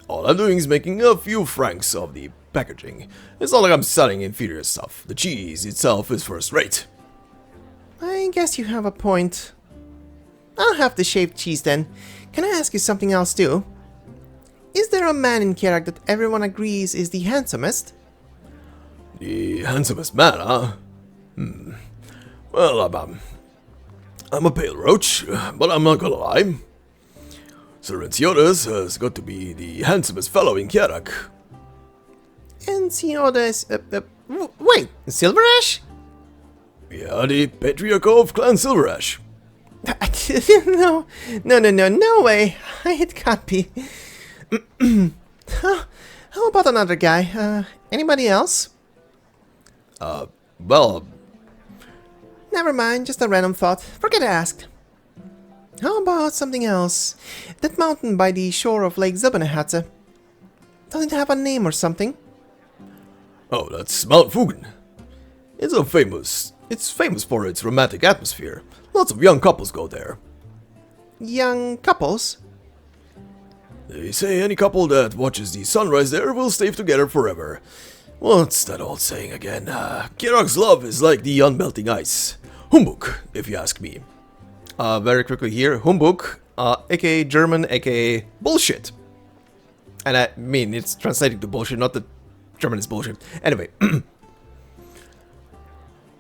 All I'm doing is making a few francs of the packaging. It's not like I'm selling inferior stuff. The cheese itself is first rate. I guess you have a point. I'll have the shaved cheese then. Can I ask you something else too? Is there a man in Kjerag that everyone agrees is the handsomest? The handsomest man, huh? Well, I'm a pale roach, but I'm not gonna lie. Sir Enciodas has got to be the handsomest fellow in Kjerag. Enciodas, wait, Silberneherze? Yeah, the patriarch of Clan Silberneherze. No way. It can't be. How about another guy? Anybody else? Well, Never mind, just a random thought. Forget I asked. How about something else? That mountain by the shore of Lake Silberneherze. Does it have a name or something? oh, that's Mount Fugen. It's famous for its romantic atmosphere. Lots of young couples go there. Young couples? They say any couple that watches the sunrise there will stay together forever. What's that old saying again? Kjerag's love is like the unmelting ice. Humbug, if you ask me. Very quickly here, humbug, aka German, aka bullshit. And I mean, it's translating to bullshit, not that German is bullshit. Anyway.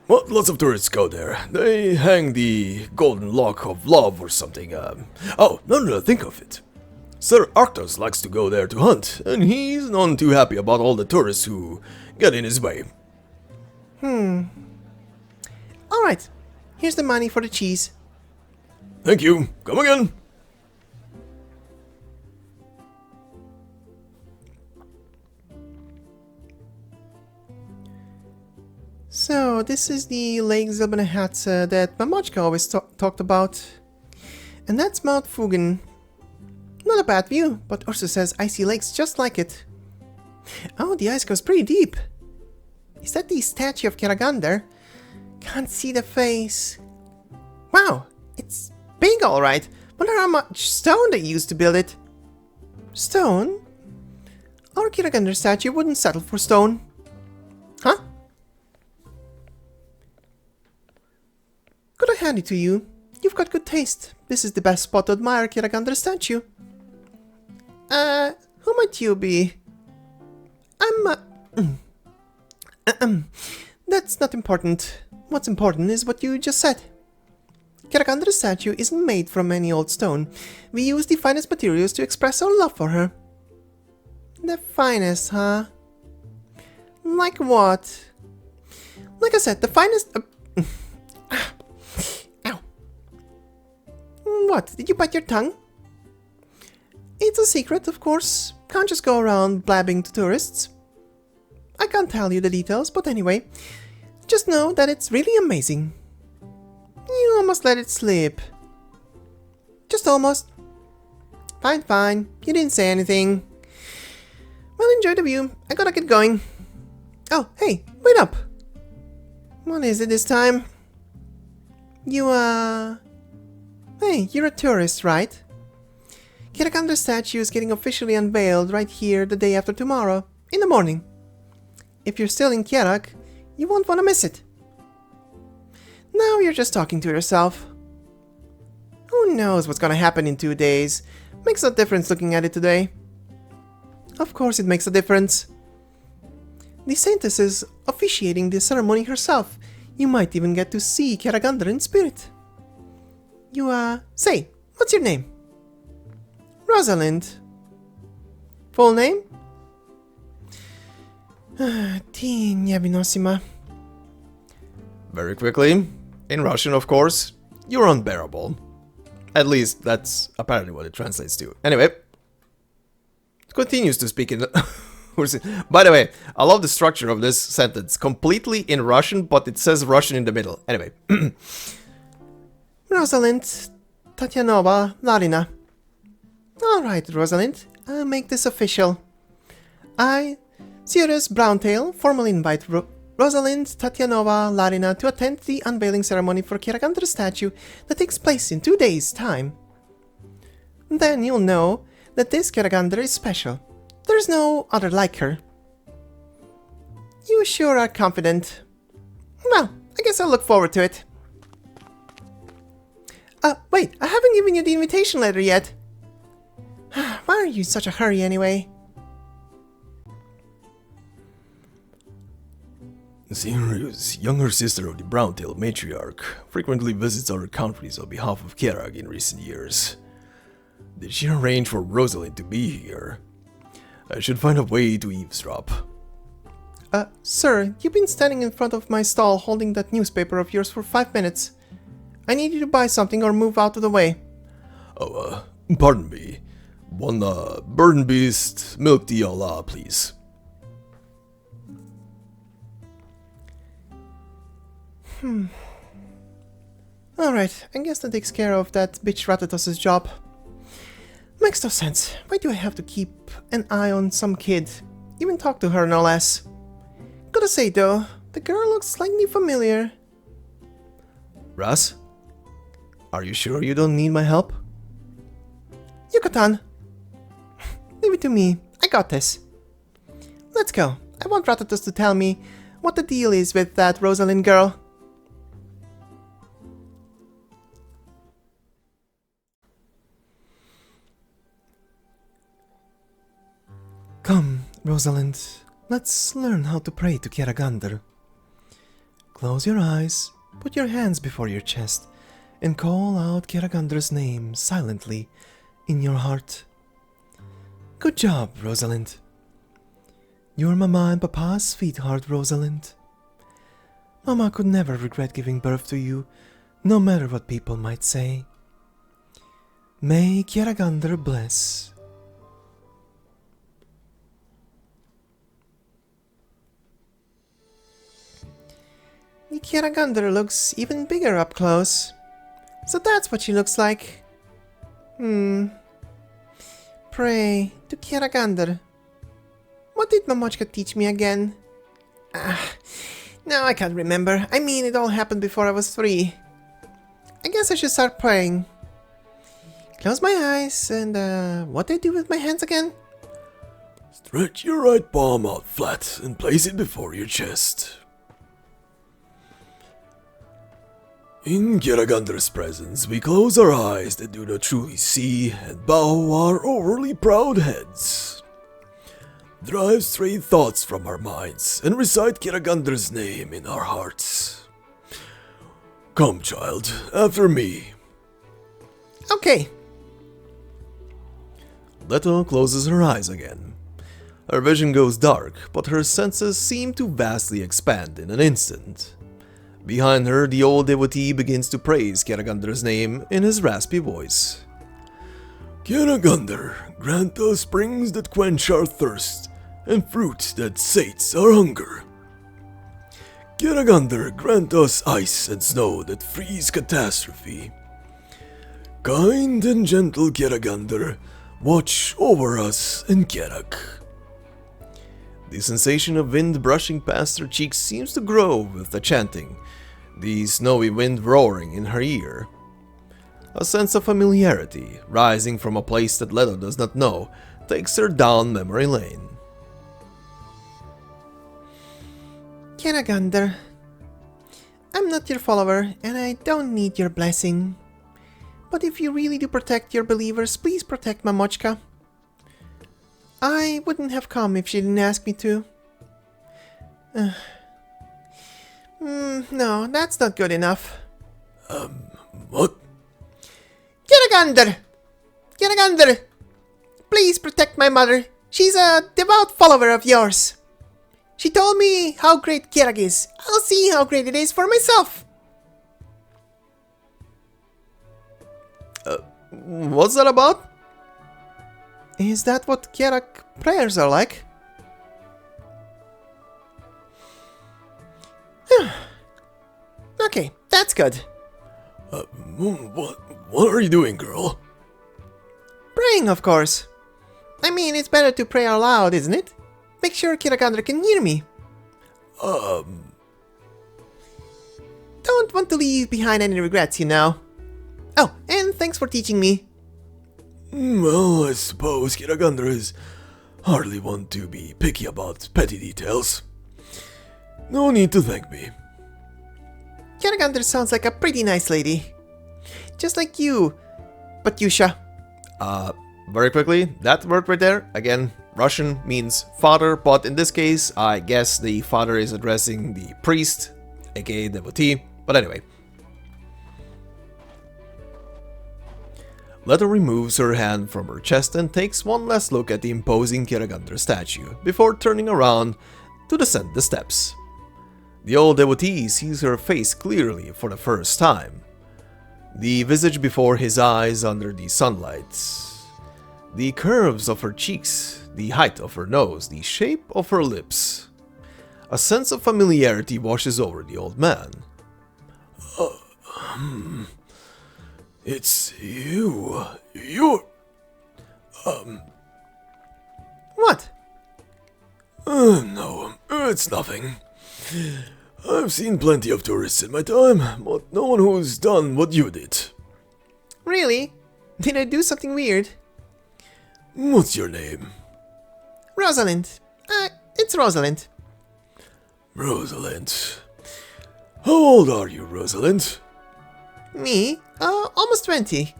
Well, lots of tourists go there. They hang the golden lock of love or something. Oh, no, think of it. Sir Arknights likes to go there to hunt, and he's none too happy about all the tourists who get in his way. Alright, here's the money for the cheese. Thank you. Come again. So, this is the Lake Silberneherze that Mamochka always talked about. And that's Mount Fugen. Not a bad view, but Ursa says I see lakes just like it. Oh, the ice goes pretty deep. Is that the statue of Kjeragandr? Can't see the face. Wow, it's big alright. Wonder how much stone they used to build it. Stone? Our Kjeragandr statue wouldn't settle for stone. Huh? Could I hand it to you? You've got good taste. This is the best spot to admire Kjeragandr statue. Who might you be? That's not important. What's important is what you just said. Kjeragandra's statue isn't made from any old stone. We use the finest materials to express our love for her. The finest, huh? Like what? Like I said, the finest... Ow. What? Did you bite your tongue? It's a secret, of course. Can't just go around blabbing to tourists. I can't tell you the details, but anyway, just know that it's really amazing. You almost let it slip. Just almost. Fine. You didn't say anything. Well, enjoy the view. I gotta get going. Oh, hey, wait up. What is it this time? Hey, you're a tourist, right? Kjeragandr's statue is getting officially unveiled right here the day after tomorrow, in the morning. If you're still in Kjerag, you won't want to miss it. Now you're just talking to yourself. Who knows what's gonna happen in 2 days? Makes no difference looking at it today. Of course it makes a difference. The Saintess is officiating the ceremony herself. You might even get to see Kjeragandr in spirit. Say, what's your name? Rosalind. Full name? Ty Nevinosima. Very quickly, in Russian, of course, you're unbearable. At least, that's apparently what it translates to. Anyway, it continues to speak in... By the way, I love the structure of this sentence. Completely in Russian, but it says Russian in the middle. Anyway. Rosalind Tatyanova Larina. Alright, Rosalind, I'll make this official. I, Sirius Browntail, formally invite Rosalind Tatyanova Larina to attend the unveiling ceremony for Kjeragandr's statue that takes place in 2 days' time. Then you'll know that this Kjeragandr is special. There's no other like her. You sure are confident. Well, I guess I'll look forward to it. Wait, I haven't given you the invitation letter yet. Why are you in such a hurry anyway? Sirius, younger sister of the Browntail matriarch, frequently visits our countries on behalf of Kjerag in recent years. Did she arrange for Rosalind to be here? I should find a way to eavesdrop. Sir, you've been standing in front of my stall holding that newspaper of yours for 5 minutes. I need you to buy something or move out of the way. Oh, pardon me. One, burden beast, milk tea a la, please. Alright, I guess that takes care of that bitch Ratatus's job. Makes no sense. Why do I have to keep an eye on some kid? Even talk to her, no less. Gotta say though, the girl looks slightly familiar. Ras? Are you sure you don't need my help? Yucatan. Leave it to me. I got this. Let's go. I want Ratatus to tell me what the deal is with that Rosalind girl. Come, Rosalind. Let's learn how to pray to Kjeragandr. Close your eyes, put your hands before your chest, and call out Kjeragandr's name silently in your heart. Good job, Rosalind. You're Mama and Papa's sweetheart, Rosalind. Mama could never regret giving birth to you, no matter what people might say. May Kjeragandr bless. The Kjeragandr looks even bigger up close. So that's what she looks like. Pray to Kjeragandr. What did Mamochka teach me again? Now I can't remember. I mean, it all happened before I was 3. I guess I should start praying. Close my eyes and, what do I do with my hands again? Stretch your right palm out flat and place it before your chest. In Kjeragandr's presence, we close our eyes that do not truly see and bow our overly proud heads. Drive straight thoughts from our minds and recite Kjeragandr's name in our hearts. Come, child, after me. Okay. Leto closes her eyes again. Her vision goes dark, but her senses seem to vastly expand in an instant. Behind her, the old devotee begins to praise Kjeragandr's name in his raspy voice. Kjeragandr, grant us springs that quench our thirst, and fruit that sates our hunger. Kjeragandr, grant us ice and snow that freeze catastrophe. Kind and gentle Kjeragandr, watch over us in Kjerag. The sensation of wind brushing past her cheeks seems to grow with the chanting, the snowy wind roaring in her ear. A sense of familiarity, rising from a place that Leto does not know, takes her down memory lane. Kjeragandr, I'm not your follower, and I don't need your blessing. But if you really do protect your believers, please protect Mamochka. I wouldn't have come if she didn't ask me to. No, that's not good enough. What? Kjeragandr! Kjeragandr! Please protect my mother. She's a devout follower of yours. She told me how great Kjerag is. I'll see how great it is for myself. What's that about? Is that what Kjerag prayers are like? Okay, that's good. What are you doing, girl? Praying, of course. I mean, it's better to pray out loud, isn't it? Make sure Kjeragandr can hear me. Don't want to leave behind any regrets, you know. Oh, and thanks for teaching me. Well, I suppose Kjeragandr is hardly one to be picky about petty details. No need to thank me. Kjeragandr sounds like a pretty nice lady. Just like you, Batyusha. Very quickly, that word right there, again, Russian means father, but in this case, I guess the father is addressing the priest, aka devotee, but anyway. Letta removes her hand from her chest and takes one last look at the imposing Kjeragandr statue, before turning around to descend the steps. The old devotee sees her face clearly for the first time. The visage before his eyes under the sunlight. The curves of her cheeks, the height of her nose, the shape of her lips. A sense of familiarity washes over the old man. It's you. You're... What? No, it's nothing. I've seen plenty of tourists in my time, but no one who's done what you did. Really? Did I do something weird? What's your name? Rosalind. It's Rosalind. Rosalind. How old are you, Rosalind? Me? Almost 20.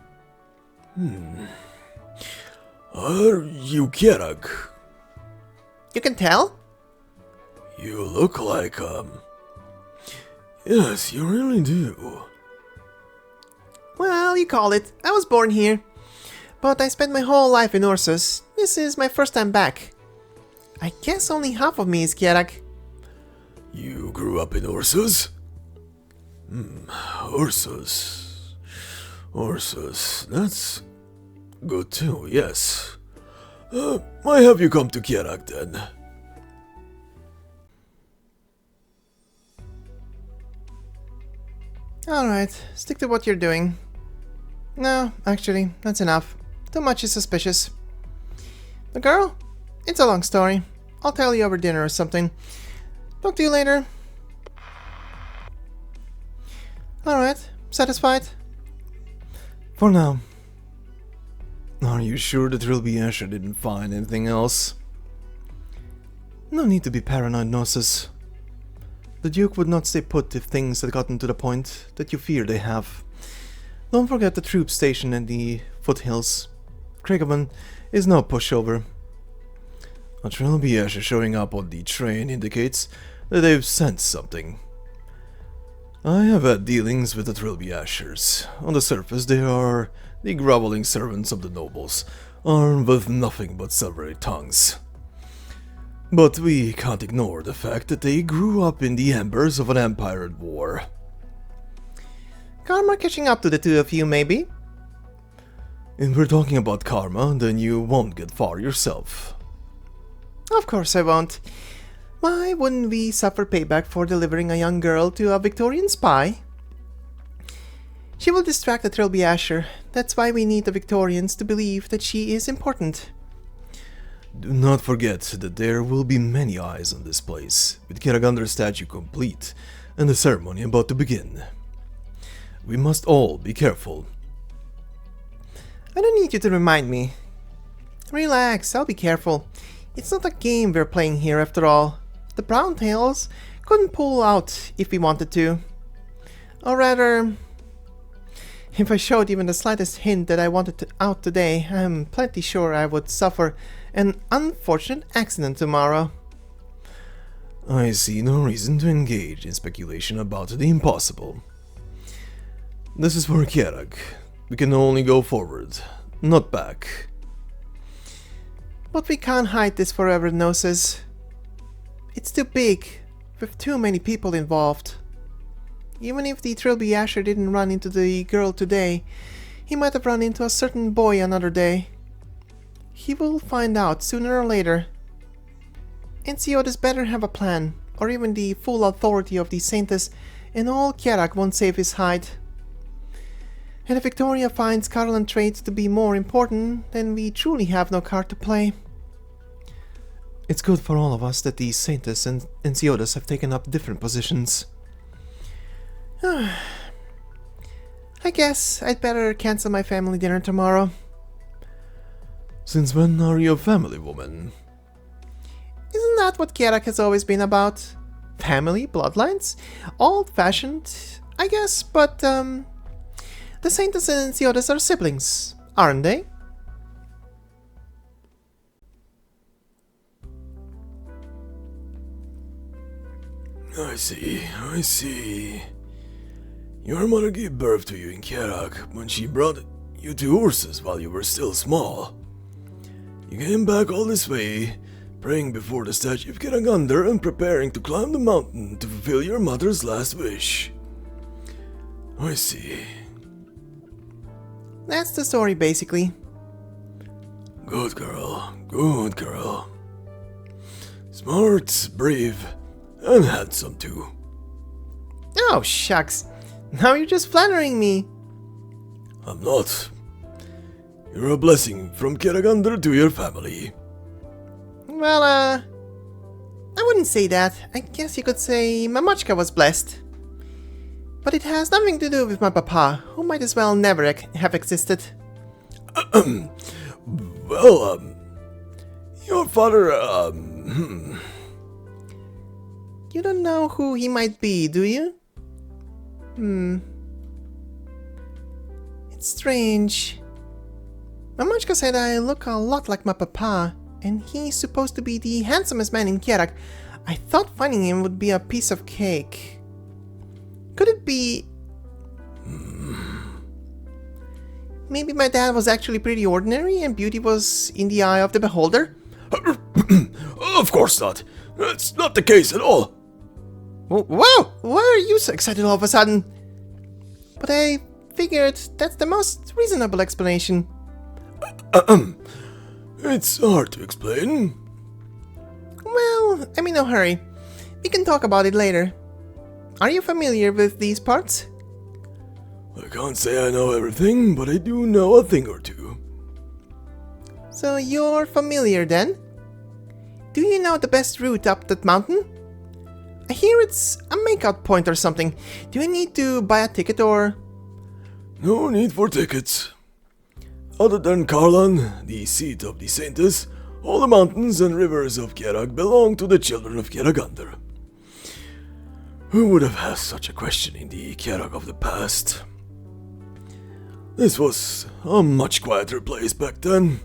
Are you Kjerag? You can tell? You look like, Yes, you really do. Well, you call it. I was born here. But I spent my whole life in Ursus. This is my first time back. I guess only half of me is Kjerag. You grew up in Ursus? Ursus. Ursus, that's good too, yes. Why have you come to Kjerag then? Alright, stick to what you're doing. No, actually, that's enough. Too much is suspicious. The girl? It's a long story. I'll tell you over dinner or something. Talk to you later. Alright, satisfied? For now. Are you sure that Silberneherze didn't find anything else? No need to be paranoid, Gnosis. The Duke would not stay put if things had gotten to the point that you fear they have. Don't forget the troop station in the foothills. Kjeragandr is no pushover. A Silberneherze showing up on the train indicates that they've sensed something. I have had dealings with the Silberneherzes. On the surface, they are the groveling servants of the nobles, armed with nothing but silvery tongues. But we can't ignore the fact that they grew up in the embers of an empire at war. Karma catching up to the two of you, maybe? If we're talking about karma, then you won't get far yourself. Of course I won't. Why wouldn't we suffer payback for delivering a young girl to a Victorian spy? She will distract the Silberneherze. That's why we need the Victorians to believe that she is important. Do not forget that there will be many eyes on this place, with Kjeragandr's statue complete and the ceremony about to begin. We must all be careful. I don't need you to remind me. Relax, I'll be careful. It's not a game we're playing here after all. The Browntails couldn't pull out if we wanted to. Or rather, if I showed even the slightest hint that I wanted out today, I'm plenty sure I would suffer an unfortunate accident tomorrow. I see no reason to engage in speculation about the impossible. This is for Kjerag. We can only go forward, not back. But we can't hide this forever, Gnosis. It's too big, with too many people involved. Even if the Silberneherze didn't run into the girl today, he might have run into a certain boy another day. He will find out sooner or later. Ensiodas better have a plan, or even the full authority of the Saintess, and all Kjerag won't save his hide. And if Victoria finds Karlan traits to be more important, then we truly have no card to play. It's good for all of us that the Saintess and Ensiodas have taken up different positions. I guess I'd better cancel my family dinner tomorrow. Since when are you a family woman? Isn't that what Kjerag has always been about? Family, bloodlines? Old-fashioned, I guess, but the Saintess and Ensiodas are siblings, aren't they? I see, I see. Your mother gave birth to you in Kjerag when she brought you two horses while you were still small. You came back all this way, praying before the statue of Kjeragandr and preparing to climb the mountain to fulfill your mother's last wish. I see. That's the story, basically. Good girl, good girl. Smart, brave, and handsome too. Oh, shucks. Now you're just flattering me. I'm not. You're a blessing from Kjeragandr to your family. Well, I wouldn't say that. I guess you could say Mamochka was blessed. But it has nothing to do with my papa, who might as well never have existed. Well, your father, You don't know who he might be, do you? It's strange. Mamochka said I look a lot like my papa, and he's supposed to be the handsomest man in Kjerag. I thought finding him would be a piece of cake. Could it be... Maybe my dad was actually pretty ordinary and beauty was in the eye of the beholder? Of course not. That's not the case at all. Whoa! Why are you so excited all of a sudden? But I figured that's the most reasonable explanation. It's hard to explain. Well, I'm in no hurry. We can talk about it later. Are you familiar with these parts? I can't say I know everything, but I do know a thing or two. So you're familiar then? Do you know the best route up that mountain? I hear it's a makeout point or something. Do you need to buy a ticket or... No need for tickets. Other than Karlan, the seat of the Saintess, all the mountains and rivers of Kjerag belong to the children of Kjeragandr. Who would have asked such a question in the Kjerag of the past? This was a much quieter place back then.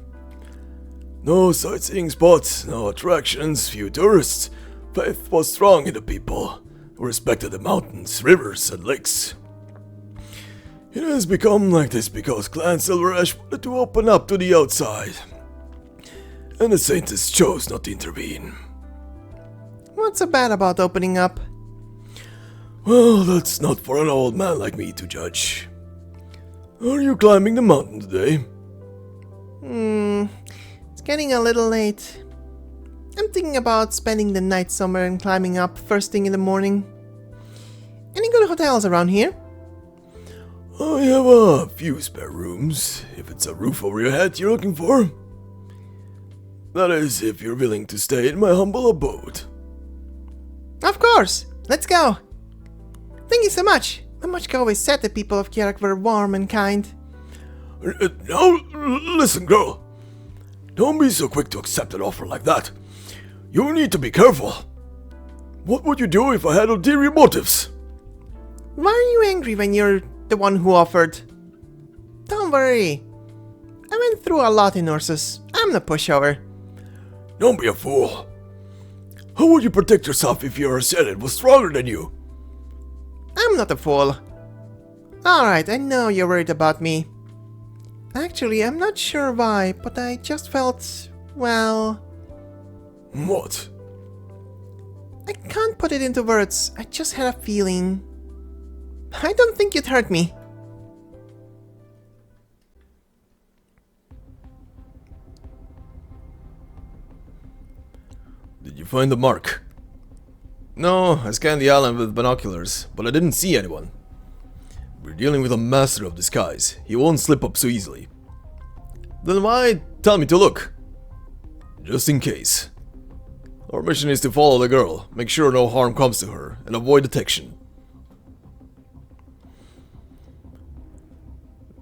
No sightseeing spots, no attractions, few tourists. Faith was strong in the people, who respected the mountains, rivers, and lakes. It has become like this because Clan Silberneherze wanted to open up to the outside, and the Saintess chose not to intervene. What's so bad about opening up? Well, that's not for an old man like me to judge. Are you climbing the mountain today? It's getting a little late. I'm thinking about spending the night somewhere and climbing up first thing in the morning. Any good hotels around here? I have a few spare rooms, if it's a roof over your head you're looking for. That is, if you're willing to stay in my humble abode. Of course! Let's go! Thank you so much! Mamochka always said the people of Kjerag were warm and kind. Now, listen, girl. Don't be so quick to accept an offer like that. You need to be careful. What would you do if I had ulterior motives? Why are you angry when you're the one who offered? Don't worry. I went through a lot in horses. I'm no pushover. Don't be a fool. How would you protect yourself if your assailant was stronger than you? I'm not a fool. Alright, I know you're worried about me. Actually, I'm not sure why, but I just felt, well... What? I can't put it into words. I just had a feeling. I don't think you'd hurt me. Did you find the mark? No, I scanned the island with binoculars, but I didn't see anyone. We're dealing with a master of disguise. He won't slip up so easily. Then why tell me to look? Just in case. Our mission is to follow the girl, make sure no harm comes to her, and avoid detection.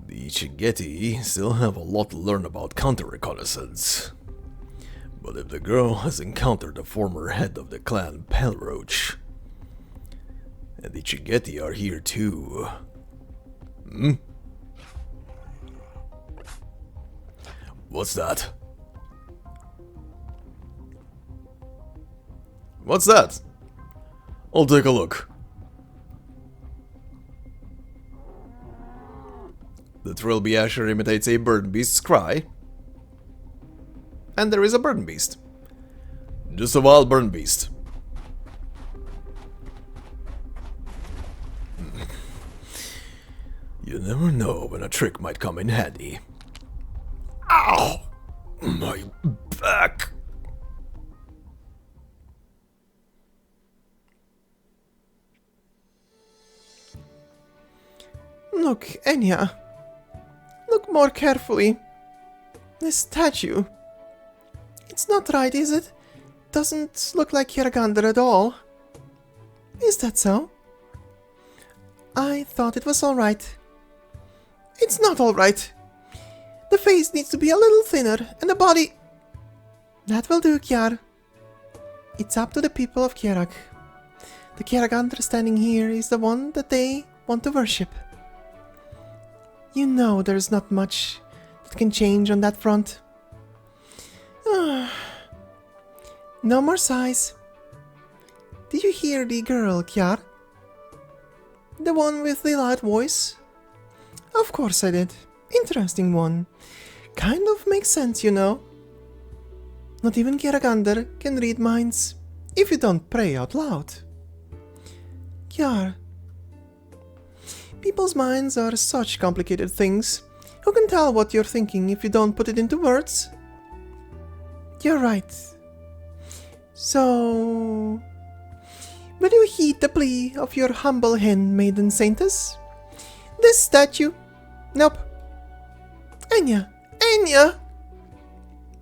The Chigeti still have a lot to learn about counter-reconnaissance. But if the girl has encountered the former head of the clan Pelroach, and the Chigeti are here too... What's that? What's that? I'll take a look. The Trilby imitates a bird beast's cry. And there is a bird beast. Just a wild bird beast. You never know when a trick might come in handy. Ow! My back! Look, Enya. Look more carefully. This statue. It's not right, is it? Doesn't look like Kjeragandr at all. Is that so? I thought it was alright. It's not alright. The face needs to be a little thinner, and the body... That will do, Kjar. It's up to the people of Kjerag. The Kjeragandr standing here is the one that they want to worship. You know there's not much that can change on that front. No more sighs. Did you hear the girl, Kjar? The one with the loud voice? Of course I did. Interesting one. Kind of makes sense, you know. Not even Kjeragandr can read minds if you don't pray out loud. Kjar. People's minds are such complicated things. Who can tell what you're thinking if you don't put it into words? You're right. So... will you heed the plea of your humble handmaiden saintess? This statue? Nope. Enya! Enya!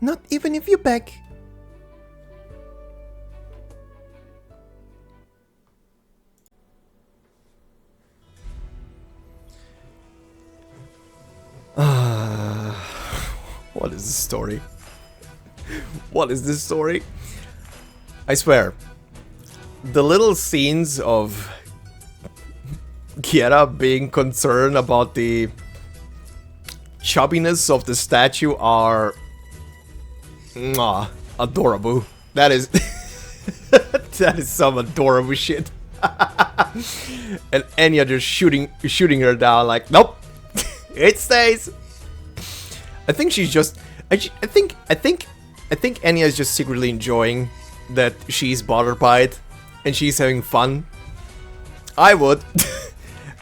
Not even if you beg. What is this story? What is this story? I swear, the little scenes of Kjerag being concerned about the chubbiness of the statue are adorable. That is that is some adorable shit. And Enya just shooting her down like, nope, it stays. I think she's just. I think Enya is just secretly enjoying that she's bothered by it, and she's having fun. I would.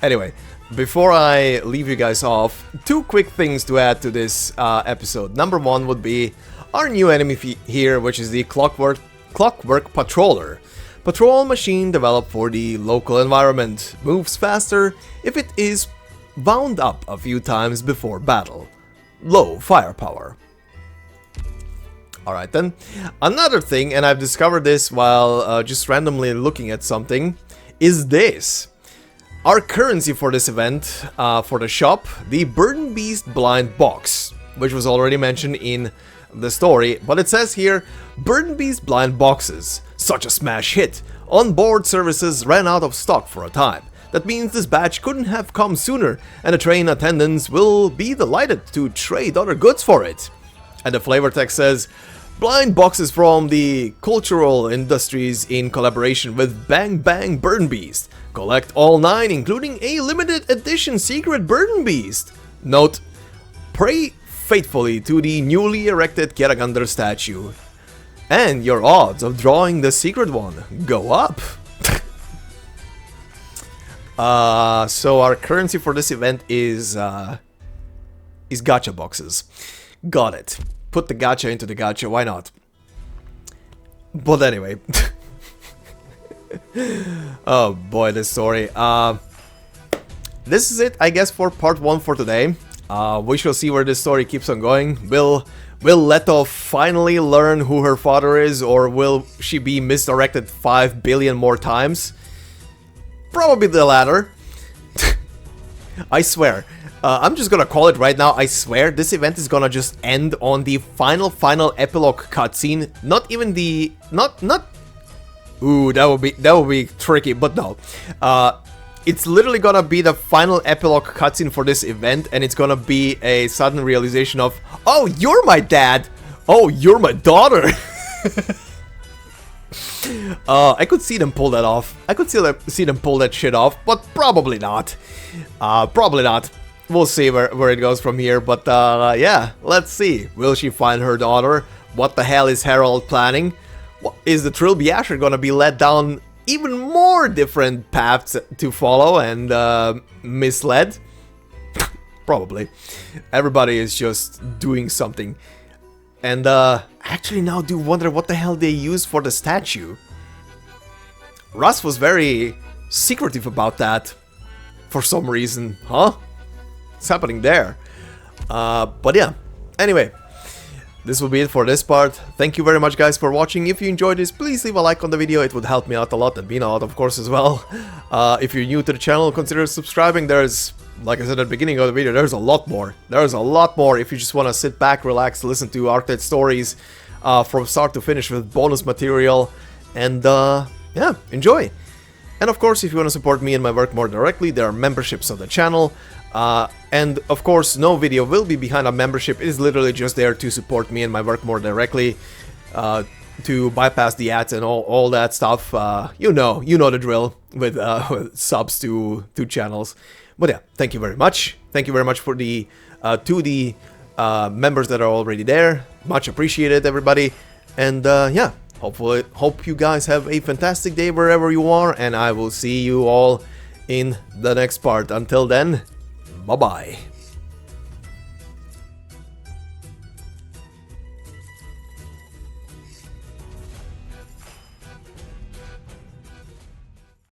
Anyway, before I leave you guys off, two quick things to add to this episode. Number one would be our new enemy here, which is the Clockwork Patroller. Patrol machine developed for the local environment. Moves faster if it is wound up a few times before battle. Low firepower. Alright then. Another thing, and I've discovered this while just randomly looking at something, is this. Our currency for this event, for the shop, the Burden Beast Blind Box, which was already mentioned in the story, but it says here, Burden Beast Blind Boxes, such a smash hit. On-board services ran out of stock for a time. That means this batch couldn't have come sooner, and the train attendants will be delighted to trade other goods for it. And the flavor text says, blind boxes from the cultural industries in collaboration with Bang Bang Burden Beast. Collect all 9, including a limited edition secret Burden Beast. Note, pray faithfully to the newly erected Kjeragandr statue, and your odds of drawing the secret one go up. So our currency for this event is gacha boxes. Got it. Put the gacha into the gacha, why not? But anyway. Oh boy, this story. This is it, I guess, for part 1 for today. We shall see where this story keeps on going. Will Leto finally learn who her father is, or will she be misdirected 5 billion more times? Probably the latter. I swear. I'm just gonna call it right now. I swear this event is gonna just end on the final epilogue cutscene. Not even the not. Ooh, that would be tricky, but no. It's literally gonna be the final epilogue cutscene for this event, and it's gonna be a sudden realization of, oh, you're my dad. Oh, you're my daughter. I could see them pull that off. I could see them pull that shit off, but probably not. Probably not. We'll see where it goes from here, but yeah, let's see. Will she find her daughter? What the hell is Harold planning? Is the Trilbiasher gonna be led down even more different paths to follow and misled? Probably. Everybody is just doing something. And actually now do wonder what the hell they used for the statue. Russ was very secretive about that for some reason, huh? What's happening there? But yeah, anyway, this will be it for this part. Thank you very much, guys, for watching. If you enjoyed this, please leave a like on the video. It would help me out a lot and Bina out, of course, as well. If you're new to the channel, consider subscribing. There's, like I said at the beginning of the video, there's a lot more. There's a lot more if you just want to sit back, relax, listen to Arknights stories from start to finish with bonus material. And yeah, enjoy. And of course, if you want to support me and my work more directly, there are memberships of the channel. And of course, no video will be behind a membership. It is literally just there to support me and my work more directly, to bypass the ads and all that stuff. You know the drill with subs to channels. But yeah, thank you very much. Thank you very much for the to the members that are already there. Much appreciated, everybody. And yeah, hope you guys have a fantastic day wherever you are, and I will see you all in the next part. Until then, bye-bye.